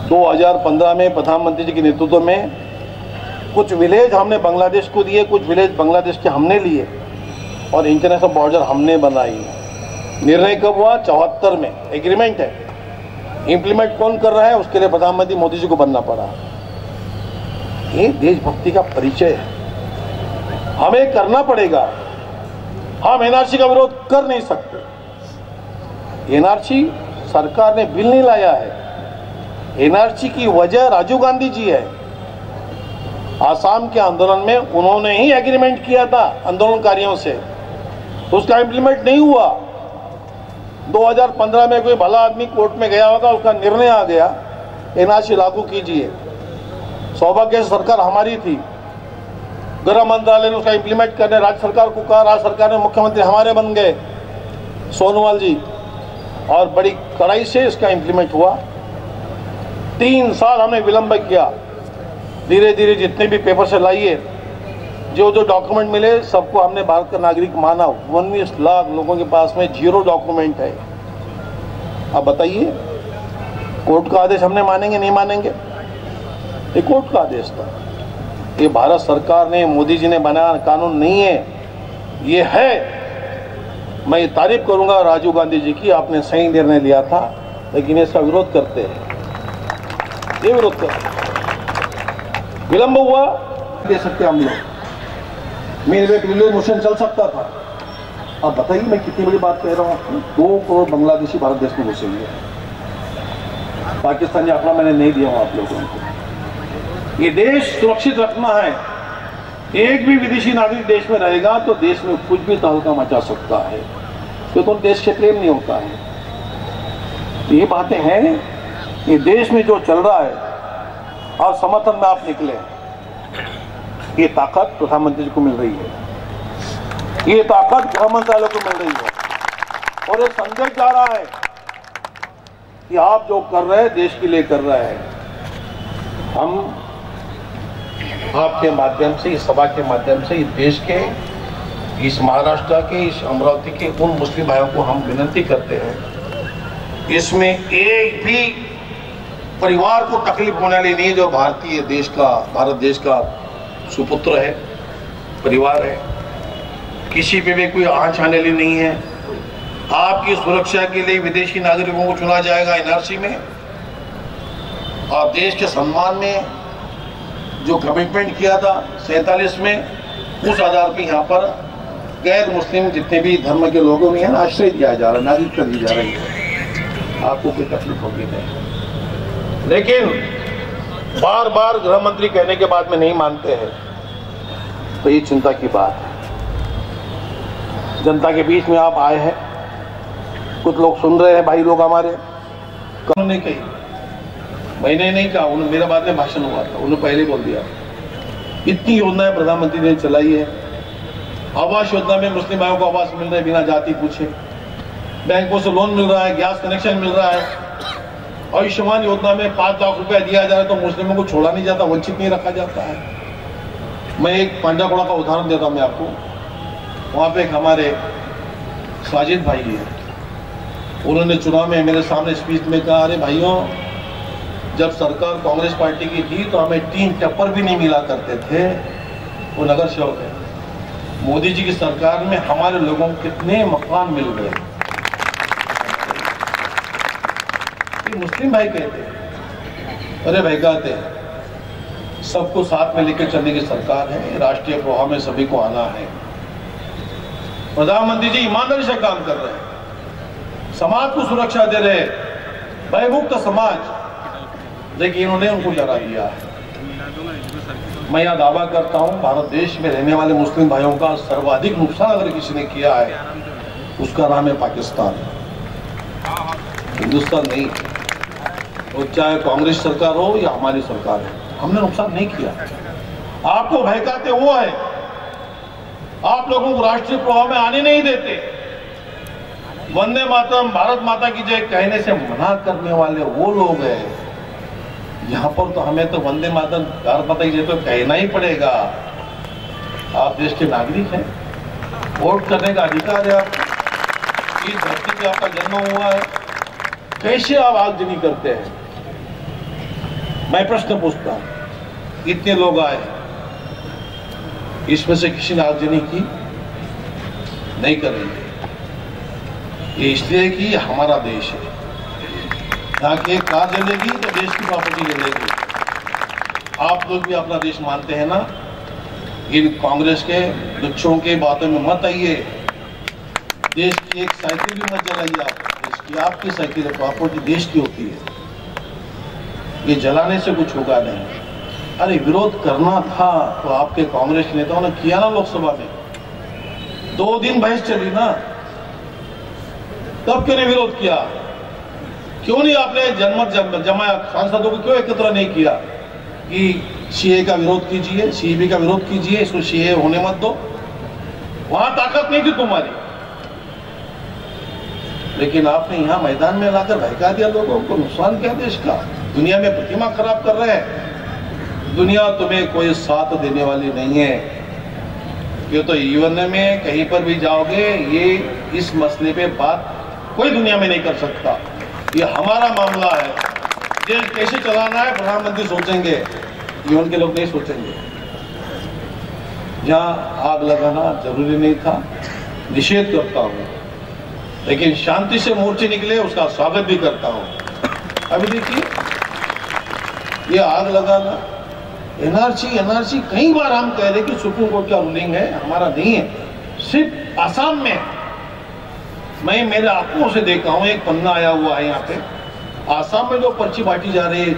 2015 में प्रधानमंत्री जी के नेतृत्व में कुछ विलेज हमने बांग्लादेश को दिए, कुछ विलेज बांग्लादेश के हमने लिए और इंटरनेशनल बॉर्डर हमने बनाई। निर्णय कब हुआ? 74 में। एग्रीमेंट है, इंप्लीमेंट कौन कर रहा है? उसके लिए प्रधानमंत्री मोदी जी को बनना पड़ा। ये देशभक्ति का परिचय है, हमें करना पड़ेगा। हम NRC का विरोध कर नहीं सकते। NRC सरकार ने बिल नहीं लाया है। NRC की वजह राजीव गांधी जी है। आसाम के आंदोलन में उन्होंने ही एग्रीमेंट किया था आंदोलनकारियों से, उसका इंप्लीमेंट नहीं हुआ। 2015 में कोई भला आदमी कोर्ट में गया होगा, उसका निर्णय आ गया NRC लागू कीजिए। सौभाग्य से सरकार हमारी थी, गृह मंत्रालय ने उसका इंप्लीमेंट करने राज्य सरकार को कहा, राज्य सरकार ने मुख्यमंत्री हमारे बन गए सोनोवाल जी, और बड़ी कड़ाई से इसका इंप्लीमेंट हुआ। 3 साल हमने विलंब किया। धीरे धीरे जितने भी पेपर से लाइए, जो डॉक्यूमेंट मिले सबको हमने भारत का नागरिक माना। 19 लाख लोगों के पास में 0 डॉक्यूमेंट है। अब बताइए, कोर्ट का आदेश हमने मानेंगे नहीं मानेंगे? ये कोर्ट का आदेश था, ये भारत सरकार ने, मोदी जी ने बनाया कानून नहीं है, ये है। मैं ये तारीफ करूंगा राजीव गांधी जी की, आपने सही निर्णय लिया था, लेकिन इसका विरोध करते हैं, ये विरोध करते। विलंब हुआ, दे सकते हम लोग, मेरे पे रिलीज मोशन चल सकता था। अब बताइए मैं कितनी बड़ी बात कह रहा हूँ। 2 करोड़ बांग्लादेशी भारत देश में घुसेंगे। पाकिस्तानी आंकड़ा मैंने नहीं दिया हूँ आप लोगों को। ये देश सुरक्षित रखना है। एक भी विदेशी नागरिक देश में रहेगा तो देश में कुछ भी तहलका मचा सकता है, क्योंकि देश से प्रेम नहीं होता है। तो ये बातें हैं, ये देश में जो चल रहा है और समर्थन में आप निकले, ये ताकत प्रधानमंत्री जी को मिल रही है, ये ताकत गृह मंत्रालय को मिल रही है, और ये संदेश जा रहा है कि आप जो कर रहे हैं देश के लिए कर रहे हैं। हम आपके माध्यम से, इस सभा के माध्यम से, इस देश के, इस महाराष्ट्र के, इस अमरावती के उन मुस्लिम भाइयों को हम विनती करते हैं, इसमें एक भी परिवार को तकलीफ होने वाली नहीं, जो भारतीय देश का, भारत देश का सुपुत्र है, परिवार है, किसी पे भी कोई आंच आने वाली नहीं है। आपकी सुरक्षा के लिए विदेशी नागरिकों को चुना जाएगा NRC में, और देश के सम्मान में जो कमिटमेंट किया था 47 में, उस आधार पर यहाँ पर गैर मुस्लिम जितने भी धर्म के लोगों में है आश्रय दिया जा रहा है, नागरिकता दी जा रही है। आपको कोई तकलीफ होगी नहीं, लेकिन बार बार गृह मंत्री कहने के बाद में नहीं मानते हैं तो ये चिंता की बात है। जनता के बीच में आप आए हैं, कुछ लोग सुन रहे हैं, भाई लोग हमारे उन्होंने कही, मैंने नहीं कहा, उन्होंने मेरा बाद में भाषण हुआ था, उन्होंने पहले बोल दिया। इतनी योजनाएं प्रधानमंत्री ने चलाई है। आवास योजना में मुस्लिम भाइयों को आवास मिल रहा है बिना जाति पूछे, बैंकों से लोन मिल रहा है, गैस कनेक्शन मिल रहा है, आयुष्मान योजना में 5 लाख रुपया दिया जा रहा है तो मुस्लिमों को छोड़ा नहीं जाता, वंचित नहीं रखा जाता है। मैं एक पांडाकोड़ा का उदाहरण देता हूं मैं आपको। वहां पे एक हमारे साजिद भाई है, उन्होंने चुनाव में मेरे सामने स्पीच में कहा, अरे भाइयों जब सरकार कांग्रेस पार्टी की थी तो हमें 3 टप्पर भी नहीं मिला करते थे, वो नगर सेवक है। मोदी जी की सरकार में हमारे लोगों को कितने मकान मिल गए। मुस्लिम भाई कहते, अरे भाई कहते सबको साथ में लेकर चलने की सरकार है, राष्ट्रीय प्रवाह में सभी को आना है। प्रधानमंत्री जी ईमानदारी से काम कर रहे हैं, समाज को सुरक्षा दे रहे, भयमुक्त समाज, लेकिन इन्होंने उनको जरा दिया है। मैं यह दावा करता हूं, भारत देश में रहने वाले मुस्लिम भाइयों का सर्वाधिक नुकसान अगर किसी ने किया है उसका नाम है पाकिस्तान, हिंदुस्तान नहीं। वो चाहे कांग्रेस सरकार हो या हमारी सरकार हो, हमने नुकसान नहीं किया। आपको बहकाते वो है, आप लोगों को राष्ट्रीय प्रवाह में आने नहीं देते। वंदे मातरम, भारत माता की जय कहने से मना करने वाले वो लोग हैं। यहाँ पर तो हमें तो वंदे मातरम, भारत माता की जय तो कहना ही पड़ेगा। आप देश के नागरिक हैं, वोट करने का अधिकार है आपको, इस धरती पे आपका जन्म हुआ है, कैसे आप आगजनी करते हैं? मैं प्रश्न पूछता हूं, इतने लोग आए, इसमें से किसी ने आगजनी की? नहीं करेंगे। ये इसलिए कि हमारा देश है, यहाँ की एक कार जलेगी तो देश की प्रॉपर्टी जलेगी। आप लोग भी अपना देश मानते हैं ना? इन कांग्रेस के लुच्चों के बातों में मत आइए। देश की एक साइकिल भी मत जलाइए। आप देश की आपकी साइकिल है, प्रॉपर्टी देश की होती है, ये जलाने से कुछ होगा नहीं। अरे विरोध करना था तो आपके कांग्रेस के नेताओं ने किया ना लोकसभा में, 2 दिन बहस चली ना, तब क्यों नहीं विरोध किया? क्यों नहीं आपने जनमत जमाया, सांसदों को क्यों एकत्र नहीं किया कि सीए का विरोध कीजिए, सीबी का विरोध कीजिए, इसको सीए होने मत दो? वहां ताकत नहीं थी तुम्हारी, लेकिन आपने यहां मैदान में लाकर बहका दिया लोगों को। नुकसान किया देश का, दुनिया में प्रतिमा खराब कर रहे हैं। दुनिया तुम्हें कोई साथ देने वाली नहीं है। ये तो यूएन में कहीं पर भी जाओगे, ये इस मसले पे बात कोई दुनिया में नहीं कर सकता। ये हमारा मामला है, देश कैसे चलाना है प्रधानमंत्री सोचेंगे, यूएन के लोग नहीं सोचेंगे। जहां आग लगाना जरूरी नहीं था, निषेध करता हूं, लेकिन शांति से मोर्चे निकले उसका स्वागत भी करता हूं। अभी देखिए ये आग लगाना, एनआरसी कई बार हम कह रहे कि सुप्रीम कोर्ट का रूलिंग है, हमारा नहीं है। सिर्फ आसाम में मैं मेरे आंखों से देखा हूं, एक पन्ना आया हुआ है यहाँ पे, आसाम में जो पर्ची बांटी जा रही है,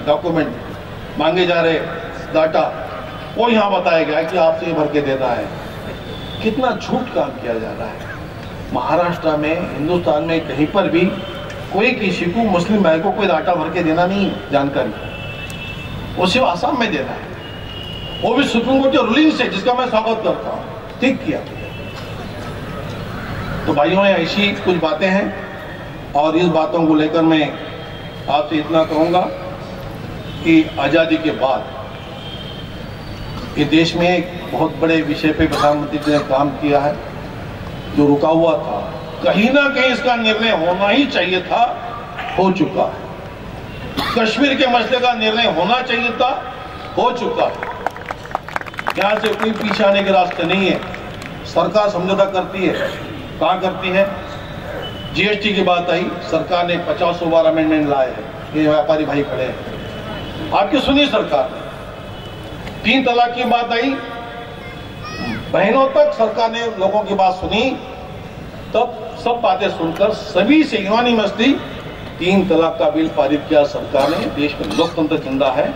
डॉक्यूमेंट मांगे जा रहे, डाटा, वो यहाँ बताया गया कि आपसे भर के देना है। कितना झूठ काम किया जा रहा है। महाराष्ट्र में, हिंदुस्तान में कहीं पर भी कोई किसी को, मुस्लिम भाई को कोई डाटा भर के देना नहीं है, जानकारी, वो सिर्फ आसाम में देना है, वो भी सुप्रीम कोर्ट के रूलिंग से, जिसका मैं स्वागत करता हूँ। ठीक किया। तो भाइयों ऐसी कुछ बातें हैं, और इस बातों को लेकर मैं आपसे इतना कहूंगा कि आजादी के बाद ये देश में एक बहुत बड़े विषय पे प्रधानमंत्री जी ने काम किया है, जो रुका हुआ था, कहीं ना कहीं इसका निर्णय होना ही चाहिए था, हो चुका है। कश्मीर के मसले का निर्णय होना चाहिए था, हो चुका है। यहां से कोई पीछे आने के रास्ते नहीं है। सरकार समझौता करती है, कहां करती है? जीएसटी की बात आई, सरकार ने 50 बार अमेंडमेंट लाए हैं, ये व्यापारी भाई खड़े हैं, आपकी सुनी सरकार ने। 3 तलाक की बात आई, महीनों तक सरकार ने लोगों की बात सुनी, तब सब बातें सुनकर सभी से यूनानिमसली 3 तलाक का बिल पारित किया सरकार ने। देश में लोकतंत्र जिंदा है,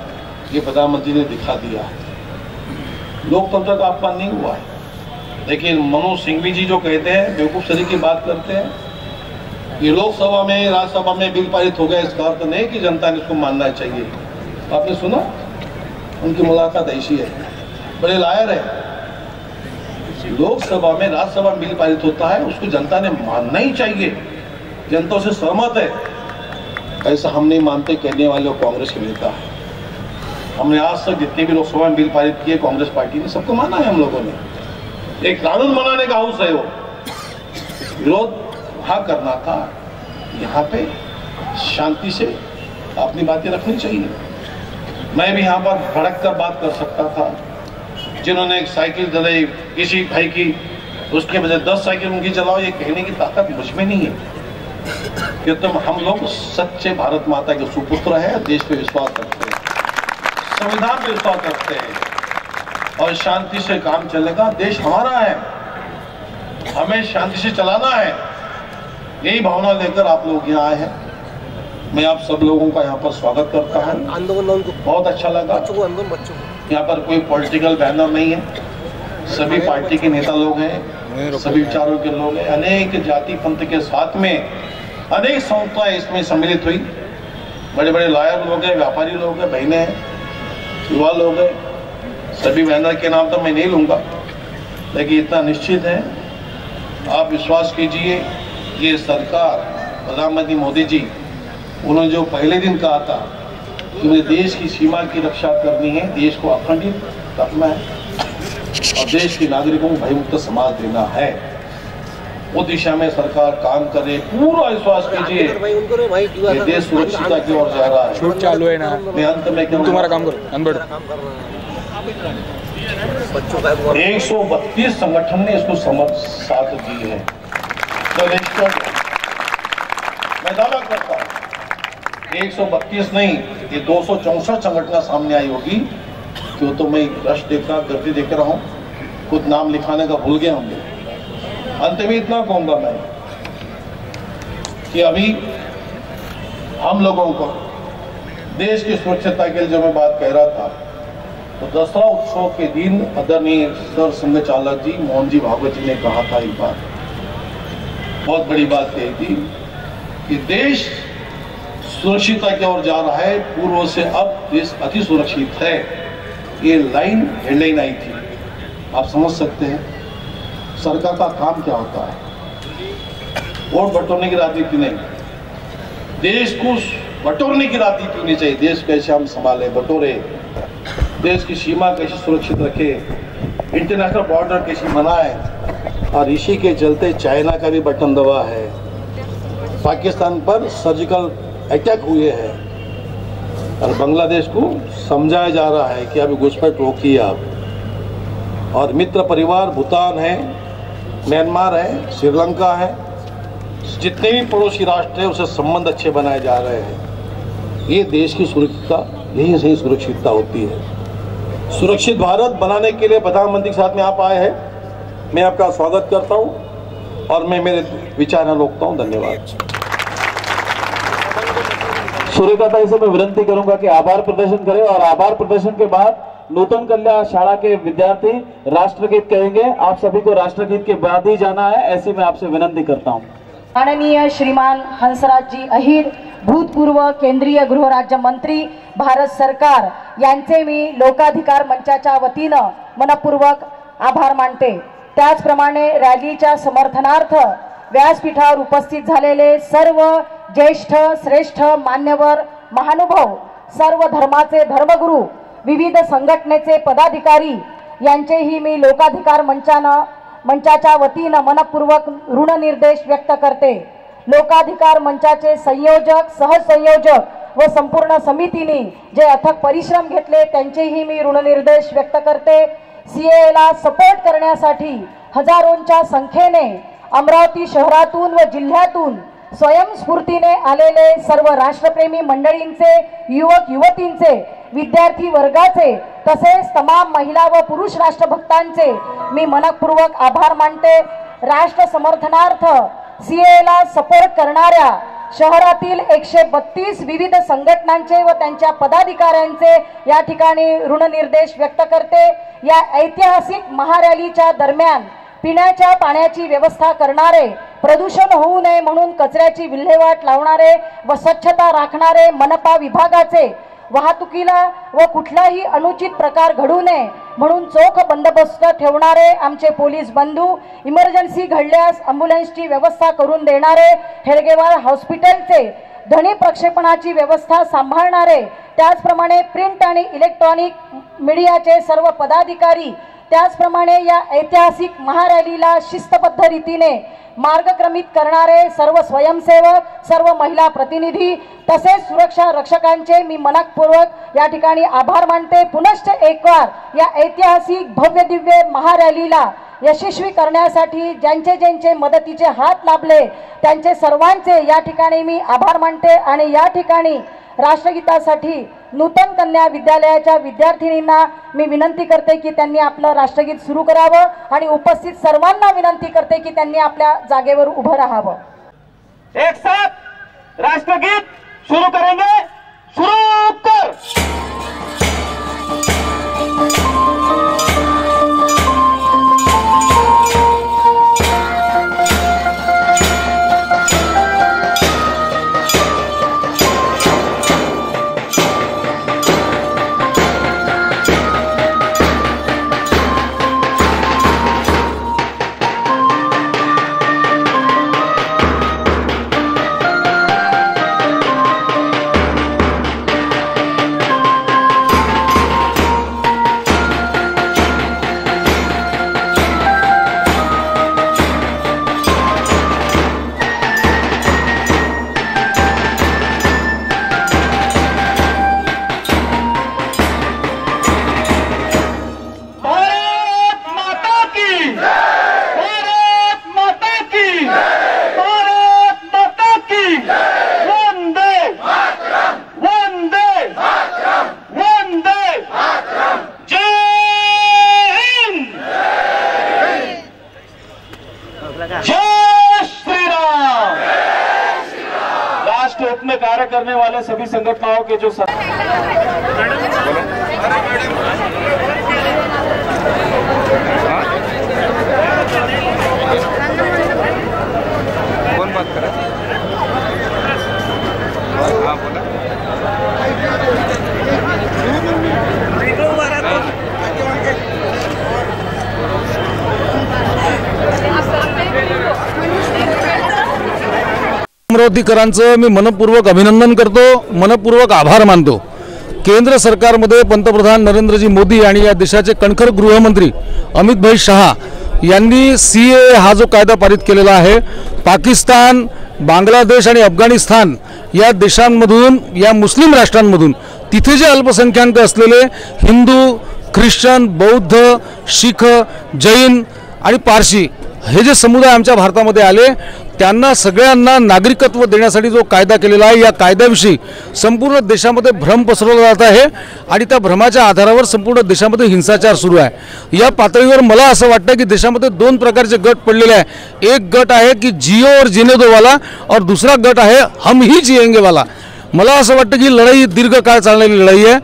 ये प्रधानमंत्री ने दिखा दिया है। लोकतंत्र का अपमान नहीं हुआ है। लेकिन मनोज सिंघवी जी जो कहते हैं, बेवकूफ शरीफ की बात करते हैं, ये लोकसभा में राज्यसभा में बिल पारित हो गया, इसका अर्थ नहीं कि जनता ने इसको मानना चाहिए। आपने सुना, उनकी मुलाकात ऐसी है, बड़े लायर है। लोकसभा में राज्यसभा में बिल पारित होता है, उसको जनता ने मानना ही चाहिए, जनता से सहमत है। ऐसा हम नहीं मानते कहने वाले कांग्रेस के नेता है। हमने आज तक जितने भी लोकसभा में बिल पारित किए कांग्रेस पार्टी ने, सबको माना है हम लोगों ने। एक कानून बनाने का हाउस है वो, विरोध वहां करना था, यहाँ पे शांति से अपनी बातें रखनी चाहिए। मैं भी यहाँ पर भड़क कर बात कर सकता था। जिन्होंने एक साइकिल जलाई किसी भाई की, उसके बजाय 10 साइकिल उनकी चलाओ, ये कहने की ताकत मुझ में नहीं है कि तुम हम लोग सच्चे भारत माता के सुपुत्र हैं, देश पे विश्वास रखते हैं, संविधान पे विश्वास रखते हैं और शांति से काम चलेगा। देश हमारा है, हमें शांति से चलाना है, यही भावना लेकर आप लोग यहाँ आए हैं। मैं आप सब लोगों का यहाँ पर स्वागत करता हूँ। बहुत अच्छा लगा। यहाँ पर कोई पॉलिटिकल बैनर नहीं है, सभी पार्टी के नेता लोग हैं, सभी विचारों के लोग हैं। अनेक जाति पंथ के साथ में अनेक संस्थाएं इसमें सम्मिलित हुई। बड़े बड़े लॉयर लोग हैं, व्यापारी लोग हैं, बहनें हैं, युवा लोग हैं। सभी बैनर के नाम तो मैं नहीं लूँगा, लेकिन इतना निश्चित है, आप विश्वास कीजिए, ये सरकार, प्रधानमंत्री मोदी जी, उन्होंने जो पहले दिन कहा था कि मुझे देश की सीमा की रक्षा करनी है, देश को अखंडित रखना है और देश के नागरिकों को भयमुक्त समाज देना है, वो दिशा में सरकार काम करे। पूरा विश्वास कीजिए, ये देश सुरक्षितता की ओर जा रहा है। शूट चालू है ना, मैं अंत में तुम्हारा काम करो, 132 संगठन ने इसको साथ दी है। तो मैं दावा करता हूँ 132 नहीं, ये 264 संगठन सामने आई होगी, क्यों तो मैं रश देख रहा, गर्दी देख रहा हूँ, खुद नाम लिखाने का भूल गए होंगे। अंत में इतना कहूंगा मैं कि अभी हम लोगों को देश की सुरक्षितता के लिए जो मैं बात कह रहा था, तो दसरा उत्सव के दिन आदरणीय सर संघ चालक जी मोहन जी भागवत जी ने कहा था, एक बात बहुत बड़ी बात कही थी कि देश सुरक्षितता की ओर जा रहा है, पूर्व से अब देश अति सुरक्षित है। ये लाइन हेडलाइन आई थी, आप समझ सकते हैं सरकार का काम क्या होता है। वोट बटोरने की राजनीति नहीं, देश को बटोरने की राजनीति होनी चाहिए। देश कैसे हम संभाले, बटोरे, देश की सीमा कैसे सुरक्षित रखे, इंटरनेशनल बॉर्डर कैसे बनाए। और इसी के चलते चाइना का भी बटन दबा है, पाकिस्तान पर सर्जिकल अटैक हुए हैं और बांग्लादेश को समझाया जा रहा है कि अभी घुसपैठ रोकिए आप। और मित्र परिवार भूटान है, म्यांमार है, श्रीलंका है, जितने भी पड़ोसी राष्ट्र है उससे संबंध अच्छे बनाए जा रहे हैं। ये देश की सुरक्षितता, यही सही सुरक्षितता होती है। सुरक्षित भारत बनाने के लिए प्रधानमंत्री के साथ में आप आए हैं, मैं आपका स्वागत करता हूं और मैं मेरे विचार न रोकता हूं। धन्यवाद। सूर्यकांता से मैं विनती करूंगा कि आभार प्रदर्शन करें और आभार प्रदर्शन के बाद नूतन कल्याण शाला के विद्यार्थी राष्ट्रगीत कहेंगे। आप सभी को राष्ट्रगीत के बाद ही जाना है, ऐसी मैं आपसे विनती करता हूं। माननीय श्रीमान हंसराज जी अहिर, भूतपूर्व केंद्रीय गृह राज्य मंत्री भारत सरकार यांचे मी लोकाधिकार मंचाच्या वतीनं मनपूर्वक आभार मानते। त्याचप्रमाणे रॅलीच्या समर्थनार्थ व्यासपीठावर उपस्थित झालेले सर्व ज्येष्ठ श्रेष्ठ मान्यवर महानुभाव, सर्व धर्माचे धर्मगुरू, विविध संघटनेचे पदाधिकारी यांचेही मी लोकाधिकार मंचाच्या वतीनं मनपूर्वक ऋणनिर्देश व्यक्त करते। लोकाधिकार मंचाचे संयोजक, सहसंयोजक व संपूर्ण समितीने जे अथक परिश्रम घेतले त्यांचेही मी ऋणनिर्देश व्यक्त करते। सीएला सपोर्ट करण्यासाठी हजारोंच्या संख्येने अमरावती शहरातून व जिल्ह्यातून स्वयंस्फूर्तीने आलेले सर्व राष्ट्रप्रेमी मंडळींचे, युवक युवतींचे विद्यार्थी वर्गाचे तसेच तमाम महिला व पुरुष राष्ट्रभक्तांचे मी मनपूर्वक आभार मानते। राष्ट्र समर्थनार्थ सीएला सपोर्ट करणाऱ्या शहरातील 132 विविध संघटनांचे व त्यांच्या पदाधिकाऱ्यांचे या ठिकाणी ऋणनिर्देश व्यक्त करते। या ऐतिहासिक महारॅलीच्या दरम्यान पिण्याच्या पाण्याची व्यवस्था करणारे, प्रदूषण होऊ नये म्हणून कचऱ्याची विल्हेवाट लावणारे व स्वच्छता राखणारे मनपा विभागाचे, वाहतुकीला व कुठलाही अनुचित प्रकार घडू नये म्हणून चोख बंदोबस्त ठेवणारे आमचे पोलीस बंधू, इमर्जन्सी घडल्यास ॲम्ब्युलन्सची व्यवस्था करून देणारे हेडगेवार हॉस्पिटलचे ध्वनी प्रक्षेपणाची व्यवस्था सांभाळणारे, त्याचप्रमाणे प्रिंट आणि इलेक्ट्रॉनिक मीडियाचे सर्व पदाधिकारी, त्याचप्रमाणे या ऐतिहासिक महारॅलीला शिस्तबद्ध रीतीने मार्गक्रमित करणारे सर्व स्वयंसेवक, सर्व महिला प्रतिनिधी तसेच सुरक्षा रक्षकांचे मी मनपूर्वक या ठिकाणी आभार मानते। पुनश्च एक बार या ऐतिहासिक भव्य दिव्य महारॅलीला यशस्वी करण्यासाठी ज्यांचे मदतीचे हात लाभले त्यांचे सर्वांचे या ठिकाणी मी आभार मानते। आणि या ठिकाणी राष्ट्रगीतासाठी नूतन कन्या विद्यालयाच्या विद्यार्थिनींना मी विनंती करते की त्यांनी आपलं राष्ट्रगीत सुरू करावं आणि उपस्थित सर्वांना विनंती करते की त्यांनी आपल्या जागेवर उभं राहावं। एक साथ राष्ट्रगीत शुरू करेंगे, शुरू कर। में कार्य करने वाले सभी संगठनों के जो कौन बात कर रहा है? हाँ बोला। अमरावतीकरांचं मी मनपूर्वक अभिनंदन करतो, मनपूर्वक आभार मानतो। केंद्र सरकारमध्ये पंतप्रधान नरेंद्रजी मोदी आणि या देशाचे कणखर गृहमंत्री अमित भाई शहा यांनी सीए हा जो कायदा पारित केलेला आहे, पाकिस्तान, बांगलादेश आणि अफगाणिस्तान या देशांमधून, या मुस्लिम राष्ट्रांमधून तिथे जे अल्पसंख्याक असलेले हिंदू, ख्रिश्चन, बौद्ध, शीख, जैन आणि पारशी हे जे समुदाय आमच्या भारतामध्ये आले त्यांना सगळ्यांना नागरिकत्व देण्यासाठी जो कायदा केलेला आहे, या कायद्याविषयी संपूर्ण देशामध्ये भ्रम पसरवला जात आहे आणि त्या भ्रमाच्या आधारावर संपूर्ण देशामध्ये हिंसाचार सुरू आहे। या पातळीवर मला असं वाटतं की देशामध्ये दोन प्रकारचे गट पडलेले आहे। एक गट आहे की जियो और जीने दो वाला और दूसरा गट आहे हम ही जिएंगे वाला। मला असं वाटतं की लढाई दीर्घ काळ चालणारी लढाई आहे।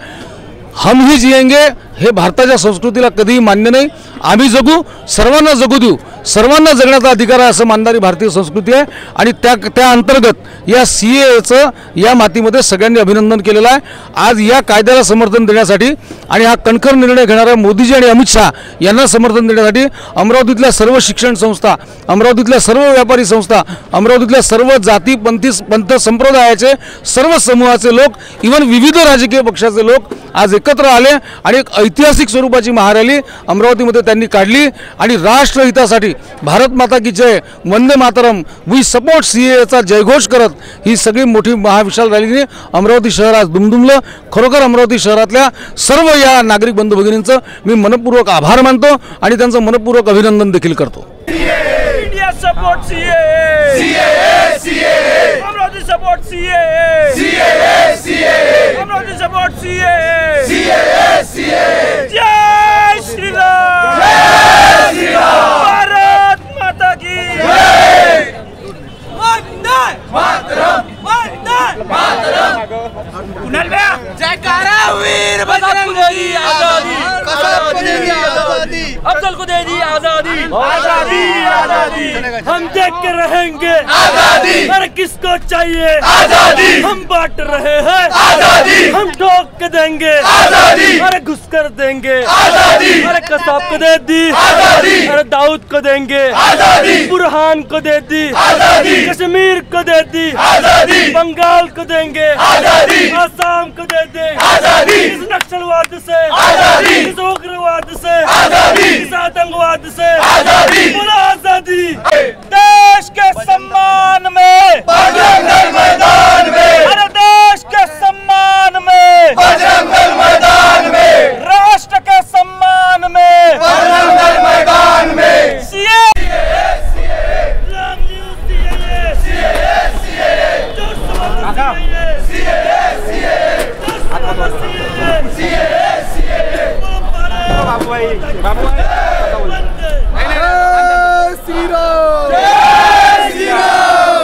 हम ही जिएंगे हे भारताच्या संस्कृतीला कधीही मान्य नाही। आम्ही जगू, सर्वांना जगू देऊ, सर्वांना जगण्याचा अधिकार आहे असं मानणारी भारतीय संस्कृती आहे आणि त्या अंतर्गत या सीएचं या मातीमध्ये सगळ्यांनी अभिनंदन केलेलं आहे। आज या कायद्याला समर्थन देण्यासाठी आणि हा कणखर निर्णय घेणाऱ्या मोदीजी आणि अमित शहा यांना समर्थन देण्यासाठी अमरावतीतल्या सर्व शिक्षण संस्था, अमरावतीतल्या सर्व व्यापारी संस्था, अमरावतीतल्या सर्व जाती पंथ संप्रदायाचे सर्व समूहाचे लोक, इव्हन विविध राजकीय पक्षाचे लोक आज एकत्र आले आणि एक ऐतिहासिक स्वरूपाची महारॅली अमरावतीमध्ये त्यांनी काढली आणि राष्ट्रहितासाठी भारत माता की जय, वंदे मातरम, वी सपोर्ट सीएचा जयघोष करत ही सगळी मोठी महाविशाल रॅलीने अमरावती शहर आज दुमदुमलं। खरोखर अमरावती शहरातल्या सर्व या नागरिक बंधू भगिनींचं मी मनपूर्वक आभार मानतो आणि त्यांचं मनपूर्वक अभिनंदन देखील करतो। India support CA, Amravati support CA, Everybody support CAA. जय श्री राम. भारत माता की जय. वंदे मातरम. वंदे मातरम. कुणाल भैया जयकारा वीर बजरंग की आजादी. अफजल को दे दी आजादी. आजादी आजादी. हम देख के रहेंगे आजादी. अरे किसको चाहिए आजादी. हम बांट रहे हैं आजादी. हम ठोक के देंगे आजादी. अरे घुस कर देंगे आजादी. अरे कसाब को दे दी आजादी. अरे दाऊद को देंगे आजादी. बुरहान को दे दी आजादी. कश्मीर को दे दी आजादी. बंगाल को देंगे आजादी. आसाम को दे दे आजादी. इस नक्सलवाद से आजादी. इस उग्रवाद से आजादी. इस आतंकवाद से आजादी. बोलो आजादी. देश के सम्मान में बजरंग दल मैदान में. अरे देश के सम्मान में बजरंग दल मैदान में. राष्ट्र के सम्मान में बजरंग दल मैदान में. सीए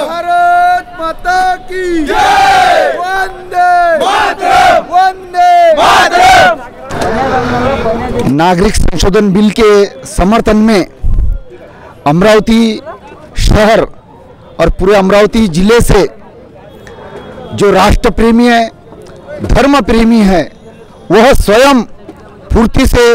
भारत माता की जय. वंदे मातरम. वंदे मातरम. नागरिक संशोधन बिल के समर्थन में अमरावती शहर और पूरे अमरावती जिले से जो राष्ट्र प्रेमी है, धर्म प्रेमी है, वह स्वयं फुर्ती से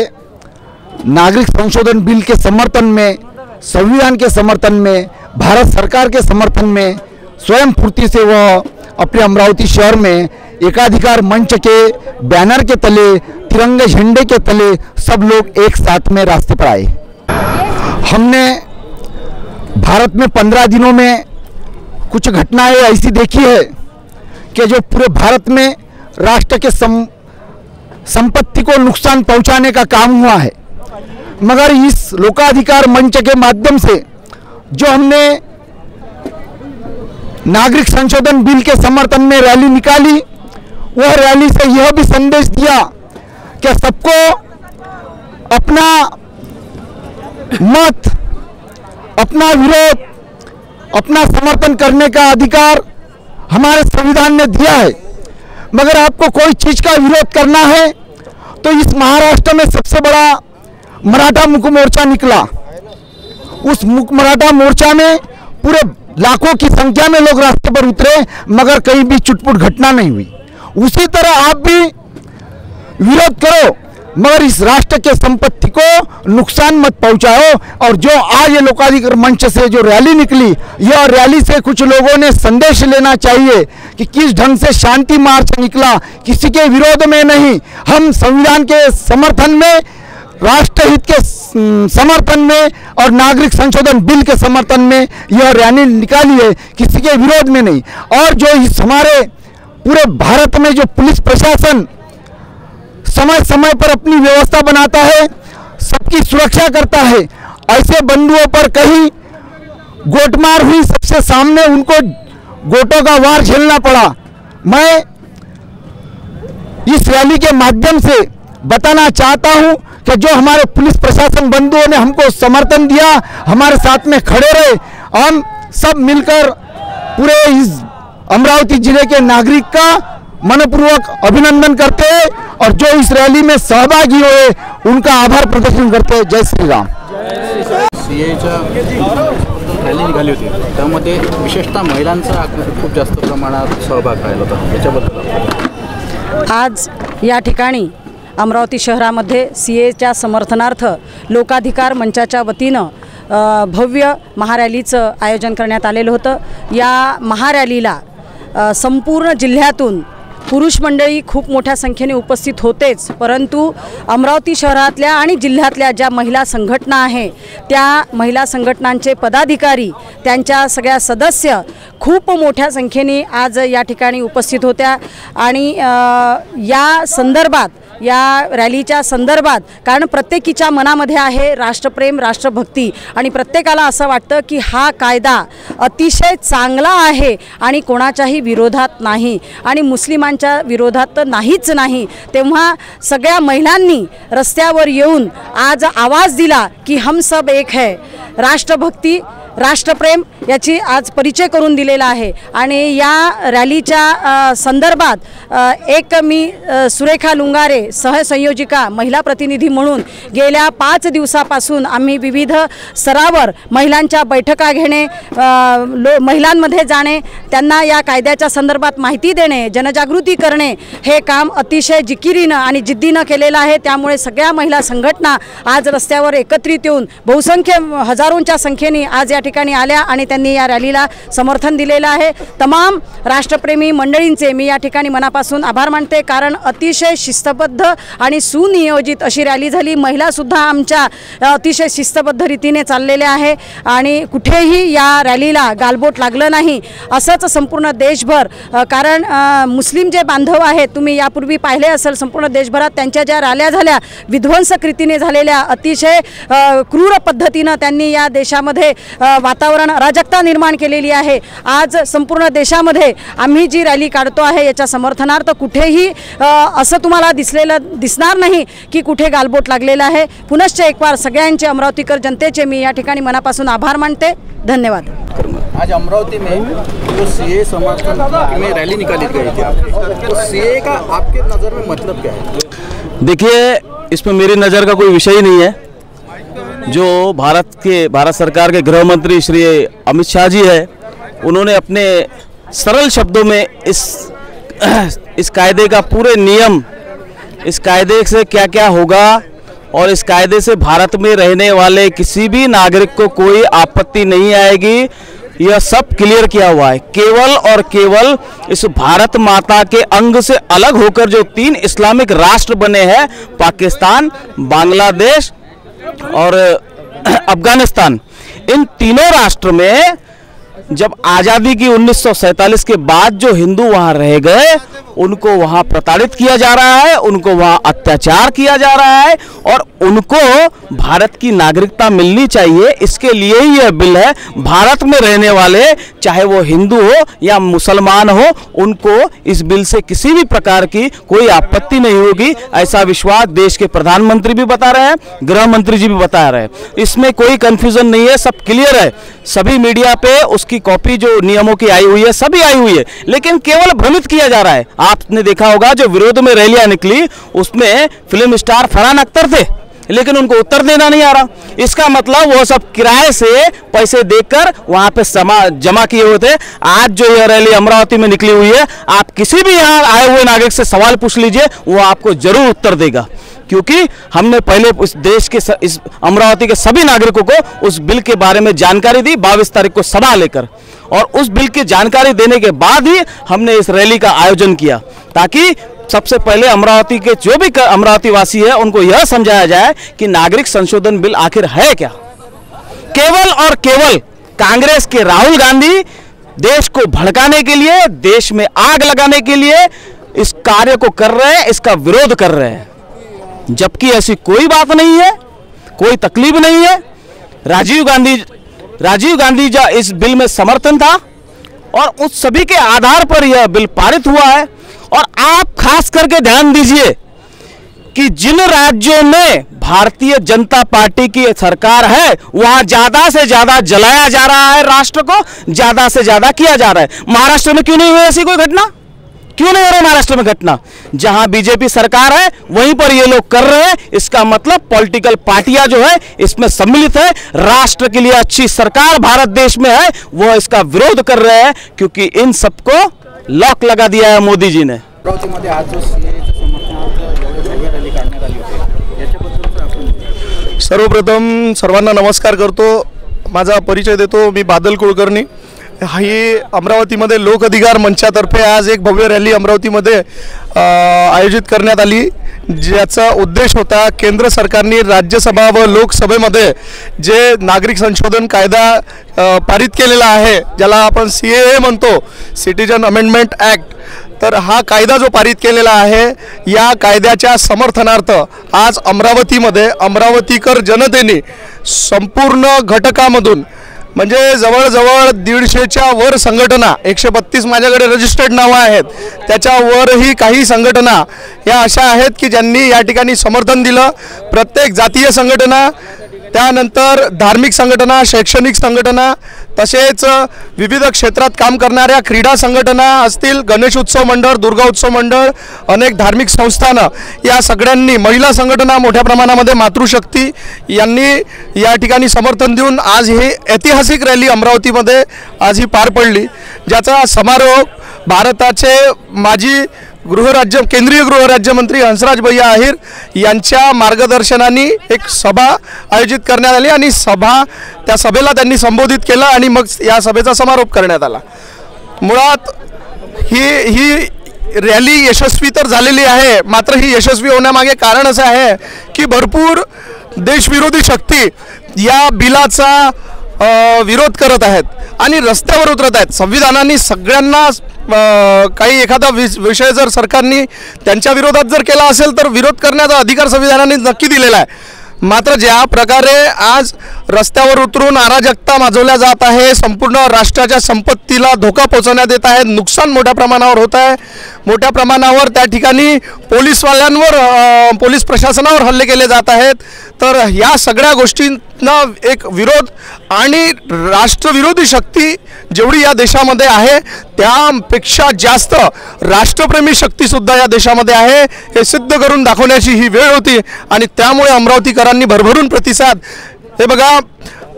नागरिक संशोधन बिल के समर्थन में, संविधान के समर्थन में, भारत सरकार के समर्थन में स्वयं फुर्ती से वह अपने अमरावती शहर में एकाधिकार मंच के बैनर के तले, तिरंगे झंडे के तले सब लोग एक साथ में रास्ते पर आए। हमने भारत में 15 दिनों में कुछ घटनाएं ऐसी देखी है कि जो पूरे भारत में राष्ट्र के संपत्ति को नुकसान पहुंचाने का काम हुआ है। मगर इस लोकाधिकार मंच के माध्यम से जो हमने नागरिक संशोधन बिल के समर्थन में रैली निकाली, वह रैली से यह भी संदेश दिया कि सबको अपना मत, अपना विरोध, अपना समर्थन करने का अधिकार हमारे संविधान ने दिया है। मगर आपको कोई चीज का विरोध करना है तो इस महाराष्ट्र में सबसे बड़ा मराठा मुख मोर्चा निकला। उस मुख मराठा मोर्चा में पूरे लाखों की संख्या में लोग रास्ते पर उतरे, मगर कहीं भी चुटपुट घटना नहीं हुई। उसी तरह आप भी विरोध करो, मगर इस राष्ट्र के संपत्ति को नुकसान मत पहुंचाओ। और जो आज ये लोकाधिकार मंच से जो रैली निकली, यह रैली से कुछ लोगों ने संदेश लेना चाहिए कि किस ढंग से शांति मार्च निकला, किसी के विरोध में नहीं। हम संविधान के समर्थन में, राष्ट्रहित के समर्थन में और नागरिक संशोधन बिल के समर्थन में यह रैली निकाली है, किसी के विरोध में नहीं। और जो इस हमारे पूरे भारत में जो पुलिस प्रशासन समय समय पर अपनी व्यवस्था बनाता है, सबकी सुरक्षा करता है, ऐसे बंधुओं पर कहीं गोटमार हुई, सबसे सामने उनको गोटों का वार झेलना पड़ा। मैं इस रैली के माध्यम से बताना चाहता हूं कि जो हमारे पुलिस प्रशासन बंधुओं ने हमको समर्थन दिया, हमारे साथ में खड़े रहे, हम सब मिलकर पूरे इस अमरावती जिले के नागरिक का मनपूर्वक अभिनंदन करते हैं और जो इस रैली में सहभागी हुए उनका आभार प्रदर्शन करते हैं। जय श्री राम। सीएच्या रॅली निघाली होती, त्यामध्ये विशेषतः महिलांचा खूप जास्त प्रमाणात सहभाग राहिला होता, याच्याबद्दल आज या ठिकाणी अमरावती शहरामध्ये सीएच्या समर्थनार्थ लोकाधिकार मंचाच्या वतीनं भव्य महारॅलीचं आयोजन करण्यात आलेलं होतं। या महारॅलीला संपूर्ण जिल्ह्यातून पुरुष मंडळी खूप मोठ्या संख्येने उपस्थित होतेच, परंतु अमरावती शहरातल्या आणि जिल्ह्यातल्या ज्या महिला संघटना आहे त्या महिला संघटनांचे पदाधिकारी, त्यांच्या सगळ्या सदस्य खूप मोठ्या संख्येने आज या ठिकाणी उपस्थित होत्या। आणि या संदर्भात या रॅलीच्या संदर्भात, कारण प्रत्येकीच्या मनामध्ये आहे राष्ट्रप्रेम, राष्ट्रभक्ती आणि प्रत्येकाला असं वाटतं की हा कायदा अतिशय चांगला आहे आणि कोणाच्याही विरोधात नाही आणि मुस्लिमांच्या विरोधात तर नाहीच नाही। तेव्हा सगळ्या महिलांनी रस्त्यावर येऊन आज आवाज दिला की हम सब एक है। राष्ट्रभक्ती, राष्ट्रप्रेम याची आज परिचय करून दिलेला आहे आणि या रॅलीच्या संदर्भात एक मी सुरेखा लुंगारे सहसंयोजिका महिला प्रतिनिधी म्हणून गेल्या 5 दिवसापासून आम्ही विविध स्तरावर महिलांच्या बैठका घेणे, महिलांमध्ये जाणे, त्यांना या कायद्याच्या संदर्भात माहिती देणे, जनजागृती करणे हे काम अतिशय जिकिरीनं आणि जिद्दीनं केलेलं आहे। त्यामुळे सगळ्या महिला संघटना आज रस्त्यावर एकत्रित येऊन बहुसंख्य हजारोंच्या संख्येने आज या ठिकाणी आल्या आणि त्यांनी या रॅलीला समर्थन दिलेलं आहे। तमाम राष्ट्रप्रेमी मंडळींचे मी या ठिकाणी मनापासून आभार मानते, कारण अतिशय शिस्तबद्ध आणि सुनियोजित अशी रॅली झाली। महिलासुद्धा आमच्या अतिशय शिस्तबद्ध रीतीने चाललेल्या आहे आणि कुठेही या रॅलीला गालबोट लागलं नाही। असंच संपूर्ण देशभर, कारण मुस्लिम जे बांधव आहेत तुम्ही यापूर्वी पाहिले असेल संपूर्ण देशभरात त्यांच्या ज्या रॅल्या झाल्या विध्वंसक रीतीने झालेल्या, अतिशय क्रूर पद्धतीनं त्यांनी या देशामध्ये वातावरण अराजकता निर्माण केलेली आहे। आज संपूर्ण देशामध्ये आम्ही जी रॅली काढतो आहे याच्या समर्थनार्थ कुठेही असं तुम्हाला दिसणार नाही की कुठे गालबोट लागलेला आहे। पुनश्च एक बार सगळ्यांचे अमरावतीकर जनतेचे मी या ठिकाणी मनापासून आभार मानते। धन्यवाद। आज अमरावती में जो सीए समर्थन में रैली निकाली गई थी, तो सीए का आपके नज़र में मतलब क्या है? देखिए, इसमें मेरी नज़र का कोई विषय ही नहीं है। जो भारत सरकार के गृह मंत्री श्री अमित शाह जी है, उन्होंने अपने सरल शब्दों में इस कायदे का पूरे नियम, इस कायदे से क्या क्या होगा और इस कायदे से भारत में रहने वाले किसी भी नागरिक को कोई आपत्ति नहीं आएगी, यह सब क्लियर किया हुआ है। केवल और केवल इस भारत माता के अंग से अलग होकर जो 3 इस्लामिक राष्ट्र बने हैं, पाकिस्तान, बांग्लादेश और अफगानिस्तान, इन तीनों राष्ट्र में जब आज़ादी की 1947 के बाद जो हिंदू वहाँ रह गए उनको वहाँ प्रताड़ित किया जा रहा है, उनको वहाँ अत्याचार किया जा रहा है और उनको भारत की नागरिकता मिलनी चाहिए। इसके लिए ही यह बिल है। भारत में रहने वाले चाहे वो हिंदू हो या मुसलमान हो, उनको इस बिल से किसी भी प्रकार की कोई आपत्ति नहीं होगी, ऐसा विश्वास देश के प्रधानमंत्री भी बता रहे हैं, गृह मंत्री जी भी बता रहे हैं। इसमें कोई कन्फ्यूजन नहीं है, सब क्लियर है। सभी मीडिया पे उसकी कॉपी जो नियमों की आई हुई है सभी आई हुई है, लेकिन केवल भ्रमित किया जा रहा है। आपने देखा होगा जो विरोध में रैलियां निकली उसमें फिल्म स्टार फरहान अख्तर थे, लेकिन उनको उत्तर देना नहीं आ रहा। इसका मतलब वो सब किराए से पैसे देकर वहां पे जमा किए हुए थे। आज जो यह रैली अमरावती में निकली हुई है, आप किसी भी यहाँ आए हुए नागरिक से सवाल पूछ लीजिए, वो आपको जरूर उत्तर देगा, क्योंकि हमने पहले उस देश के इस अमरावती के सभी नागरिकों को उस बिल के बारे में जानकारी दी 22 तारीख को सभा लेकर, और उस बिल की जानकारी देने के बाद ही हमने इस रैली का आयोजन किया, ताकि सबसे पहले अमरावती के जो भी अमरावती वासी है उनको यह समझाया जाए कि नागरिक संशोधन बिल आखिर है क्या। केवल और केवल कांग्रेस के राहुल गांधी देश को भड़काने के लिए, देश में आग लगाने के लिए इस कार्य को कर रहे हैं, इसका विरोध कर रहे हैं, जबकि ऐसी कोई बात नहीं है, कोई तकलीफ नहीं है। राजीव गांधी का इस बिल में समर्थन था और उस सभी के आधार पर यह बिल पारित हुआ है। और आप खास करके ध्यान दीजिए कि जिन राज्यों में भारतीय जनता पार्टी की सरकार है वहां ज्यादा से ज्यादा जलाया जा रहा है, राष्ट्र को ज्यादा से ज्यादा किया जा रहा है। महाराष्ट्र में क्यों नहीं हुई ऐसी कोई घटना? क्यों नहीं हो रहा महाराष्ट्र में घटना? जहां बीजेपी सरकार है वहीं पर ये लोग कर रहे हैं। इसका मतलब पॉलिटिकल पार्टियां जो है इसमें सम्मिलित है। राष्ट्र के लिए अच्छी सरकार भारत देश में है, वो इसका विरोध कर रहे हैं, क्योंकि इन सबको लॉक लगा दिया है मोदी जी ने। सर्वप्रथम सर्वांना नमस्कार करतो, माझा परिचय देतो। मी बादल कुलकर्णी। ही अमरावतीमध्ये लोक अधिकार मंचातर्फे आज एक भव्य रॅली अमरावतीमध्ये आयोजित करण्यात आली, ज्याचा उद्देश होता केंद्र सरकारने राज्यसभा व लोकसभेमध्ये जे नागरिक संशोधन कायदा पारित केलेला आहे, ज्याला आपण CAA म्हणतो, सिटीजन अमेंडमेंट ॲक्ट, तर हा कायदा जो पारित केलेला आहे या कायद्याच्या समर्थनार्थ आज अमरावतीमध्ये अमरावतीकर जनतेने संपूर्ण घटकामधून म्हणजे जवळजवळ 150च्या वर संघटना 132 माझ्याकडे रजिस्टर्ड नावं आहेत त्याच्यावरही काही संघटना या अशा आहेत की ज्यांनी या ठिकाणी समर्थन दिलं। प्रत्येक जातीय संघटना त्यानंतर धार्मिक संघटना शैक्षणिक संघटना तसेच विविध क्षेत्रात काम करणाऱ्या क्रीडा संघटना असतील गणेश उत्सव मंडळ दुर्गा उत्सव मंडळ अनेक धार्मिक संस्थानं या सगळ्यांनी महिला संघटना मोठ्या प्रमाणामध्ये मातृशक्ती यांनी या ठिकाणी समर्थन देऊन आज ही ऐतिहासिक रॅली अमरावतीमध्ये आज ही पार पडली ज्याचा समारोप भारताचे माजी केंद्रीय गृहराज्यमंत्री हंसराज भैया अहिर यांच्या मार्गदर्शनाने एक सभा आयोजित करण्यात आली आणि त्या सभेला त्यांनी संबोधित केलं आणि मग या सभेचा समारोप करण्यात आला। मुळात ही रॅली यशस्वी तर झालेली आहे मात्र ही यशस्वी होण्यामागे कारण असं आहे की भरपूर देशविरोधी शक्ती या बिलाचा विरोध करत आहेत आणि रस्त्यावर उतरत आहेत। संविधानाने सगळ्यांना काही एखादा विषय जर सरकारने त्यांच्या विरोधात जर केला असेल तर विरोध करण्याचा अधिकार संविधानाने नक्की दिलेला आहे। मात्र ज्या प्रकारे आज रस्त्यावर उतरून अराजकता माजवल्या जात आहे संपूर्ण राष्ट्राच्या संपत्तीला धोका पोहोचवण्यात येत आहे नुकसान मोठ्या प्रमाणावर होत आहे मोठ्या प्रमाणावर त्या ठिकाणी पोलीस प्रशासनावर हल्ले केले जात आहेत तर या सगळ्या गोष्टींना एक विरोध आणि राष्ट्रविरोधी शक्ती जेवढी या देशामध्ये आहे त्यापेक्षा जास्त राष्ट्रप्रेमी शक्तीसुद्धा या देशामध्ये आहे हे सिद्ध करून दाखवण्याची ही वेळ होती आणि त्यामुळे अमरावतीकरांनी भरभरून प्रतिसाद हे बघा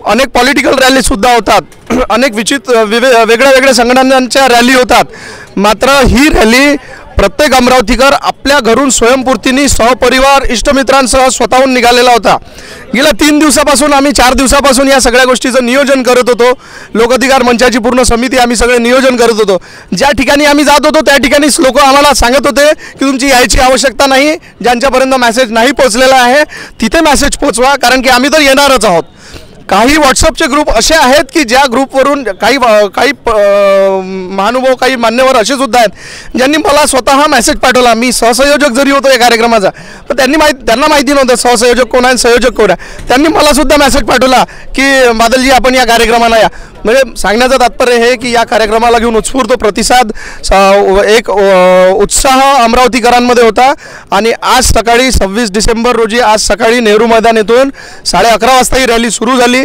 अनेक पॉलिटिकल रॅली सुद्धा होतात अनेक वेगळ्या वेगळ्या संघटनांच्या रॅली होतात मात्र ही रॅली प्रत्येक अमरावतीकर आपल्या घरून स्वयंपूर्तीने सहपरिवार इष्टमित्रांसह स्वतःहून निघालेला होता। गेल्या 3 दिवसापासून आम्ही 4 दिवसापासून या सगळ्या गोष्टीचं नियोजन करत होतो लोकाधिकार मंचाची पूर्ण समिती आम्ही सगळे नियोजन करत होतो ज्या ठिकाणी आम्ही जात होतो त्या ठिकाणीच लोक आम्हाला सांगत होते की तुमची यायची आवश्यकता नाही ज्यांच्यापर्यंत मेसेज नाही पोहोचलेला आहे तिथे मेसेज पोहोचवा कारण की आम्ही तर येणारच आहोत। काही व्हॉट्सअपचे ग्रुप असे आहेत की ज्या ग्रुपवरून काही महानुभाव काही मान्यवर असे सुद्धा आहेत ज्यांनी मला स्वतः मेसेज पाठवला मी सहसंयोजक जरी होतो या कार्यक्रमाचा पण त्यांना माहिती नव्हतं सहसंयोजक कोण आहे संयोजक कोण आहे त्यांनी मला सुद्धा मेसेज पाठवला की बादलजी आपण या कार्यक्रमाला या म्हणजे सांगण्याचं तात्पर्य हे की या कार्यक्रमाला घेऊन उत्स्फूर्त प्रतिसाद एक उत्साह अमरावतीकरांमध्ये होता आणि आज सकाळी 26 डिसेंबर रोजी आज सकाळी नेहरू मैदान येथून 11:30 वाजता ही रॅली सुरू झाली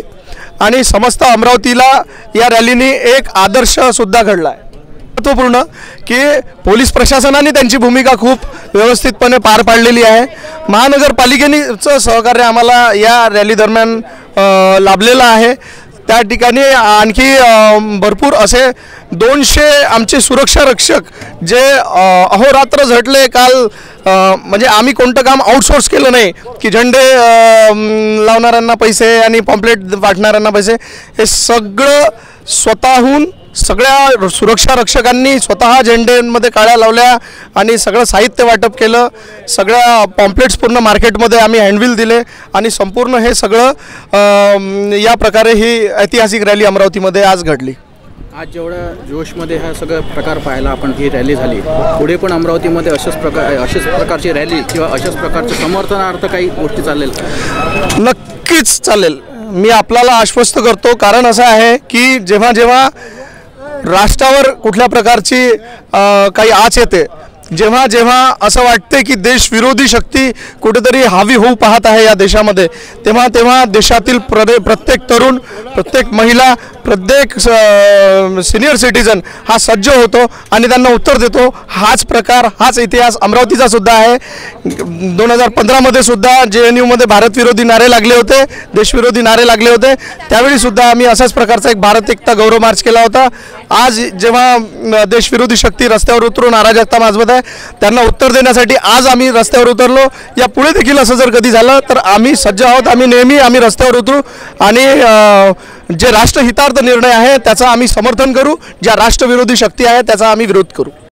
आणि समस्त अमरावतीला या रॅलीने एक आदर्श सुद्धा घडला आहे। महत्त्वपूर्ण की पोलीस प्रशासनाने त्यांची भूमिका खूप व्यवस्थितपणे पार पाडलेली आहे महानगरपालिकेचं सहकार्य आम्हाला या रॅली दरम्यान लाभलेलं आहे त्या ठिकाणी आणखी भरपूर असे 200 आमचे सुरक्षा रक्षक जे अहोरात्र झटले काल म्हणजे आम्ही कोणतं काम आउटसोर्स केलं नाही की झेंडे लावणाऱ्यांना पैसे आणि पॉम्पलेट वाटणाऱ्यांना पैसे हे सगळं स्वतःहून सगळ्या सुरक्षा रक्षकांनी स्वतः झेंड्यांमध्ये काळ्या लावल्या आणि सगळं साहित्य वाटप केलं सगळ्या पॉम्पलेट्स पूर्ण मार्केटमध्ये आम्ही हँडबिल दिले आणि संपूर्ण हे सगळं या प्रकारे ही ऐतिहासिक रॅली अमरावतीमध्ये आज घडली। आज जेवढ्या जोशमध्ये हा सगळं प्रकार पाहायला आपण ही रॅली झाली पुढे पण अमरावतीमध्ये अशाच प्रकारची रॅली किंवा अशाच प्रकारच्या समर्थनार्थ काही गोष्टी चालेल नक्कीच चालेल मी आपल्याला आश्वस्त करतो कारण असं आहे की जेव्हा जेव्हा राष्ट्रावर कुठल्या प्रकारची काही आच येते जेव्हा जेव्हा असं वाटते की देशविरोधी शक्ती कुठेतरी हावी होऊ पाहत आहे या देशामध्ये तेव्हा तेव्हा देशातील प्रत्येक तरुण प्रत्येक महिला प्रत्येक सिनियर सिटीजन हा सज्ज होतो आणि त्यांना उत्तर देतो हाच प्रकार हाच इतिहास अमरावतीचा सुद्धा आहे 2015 मध्ये सुद्धा JNU मध्ये भारतविरोधी नारे लागले होते देशविरोधी नारे लागले होते त्यावेळी सुद्धा आम्ही अशाच प्रकारचा एक भारत एकता गौरव मार्च केला होता। आज जेव्हा देशविरोधी शक्ती रस्त्यावर उतरून अराजकता माजवत आहे त्यांना उत्तर देण्यासाठी आज आम्ही रस्त्यावर उतरलो या पुढे देखील असं जर कधी झालं तर आम्ही सज्ज आहोत आम्ही नेहमी रस्त्यावर उतरू आणि जे राष्ट्रहितार्थ निर्णय आहे त्याचा आम्ही समर्थन करू ज्या राष्ट्रविरोधी शक्ती आहे त्याचा आम्ही विरोध करू।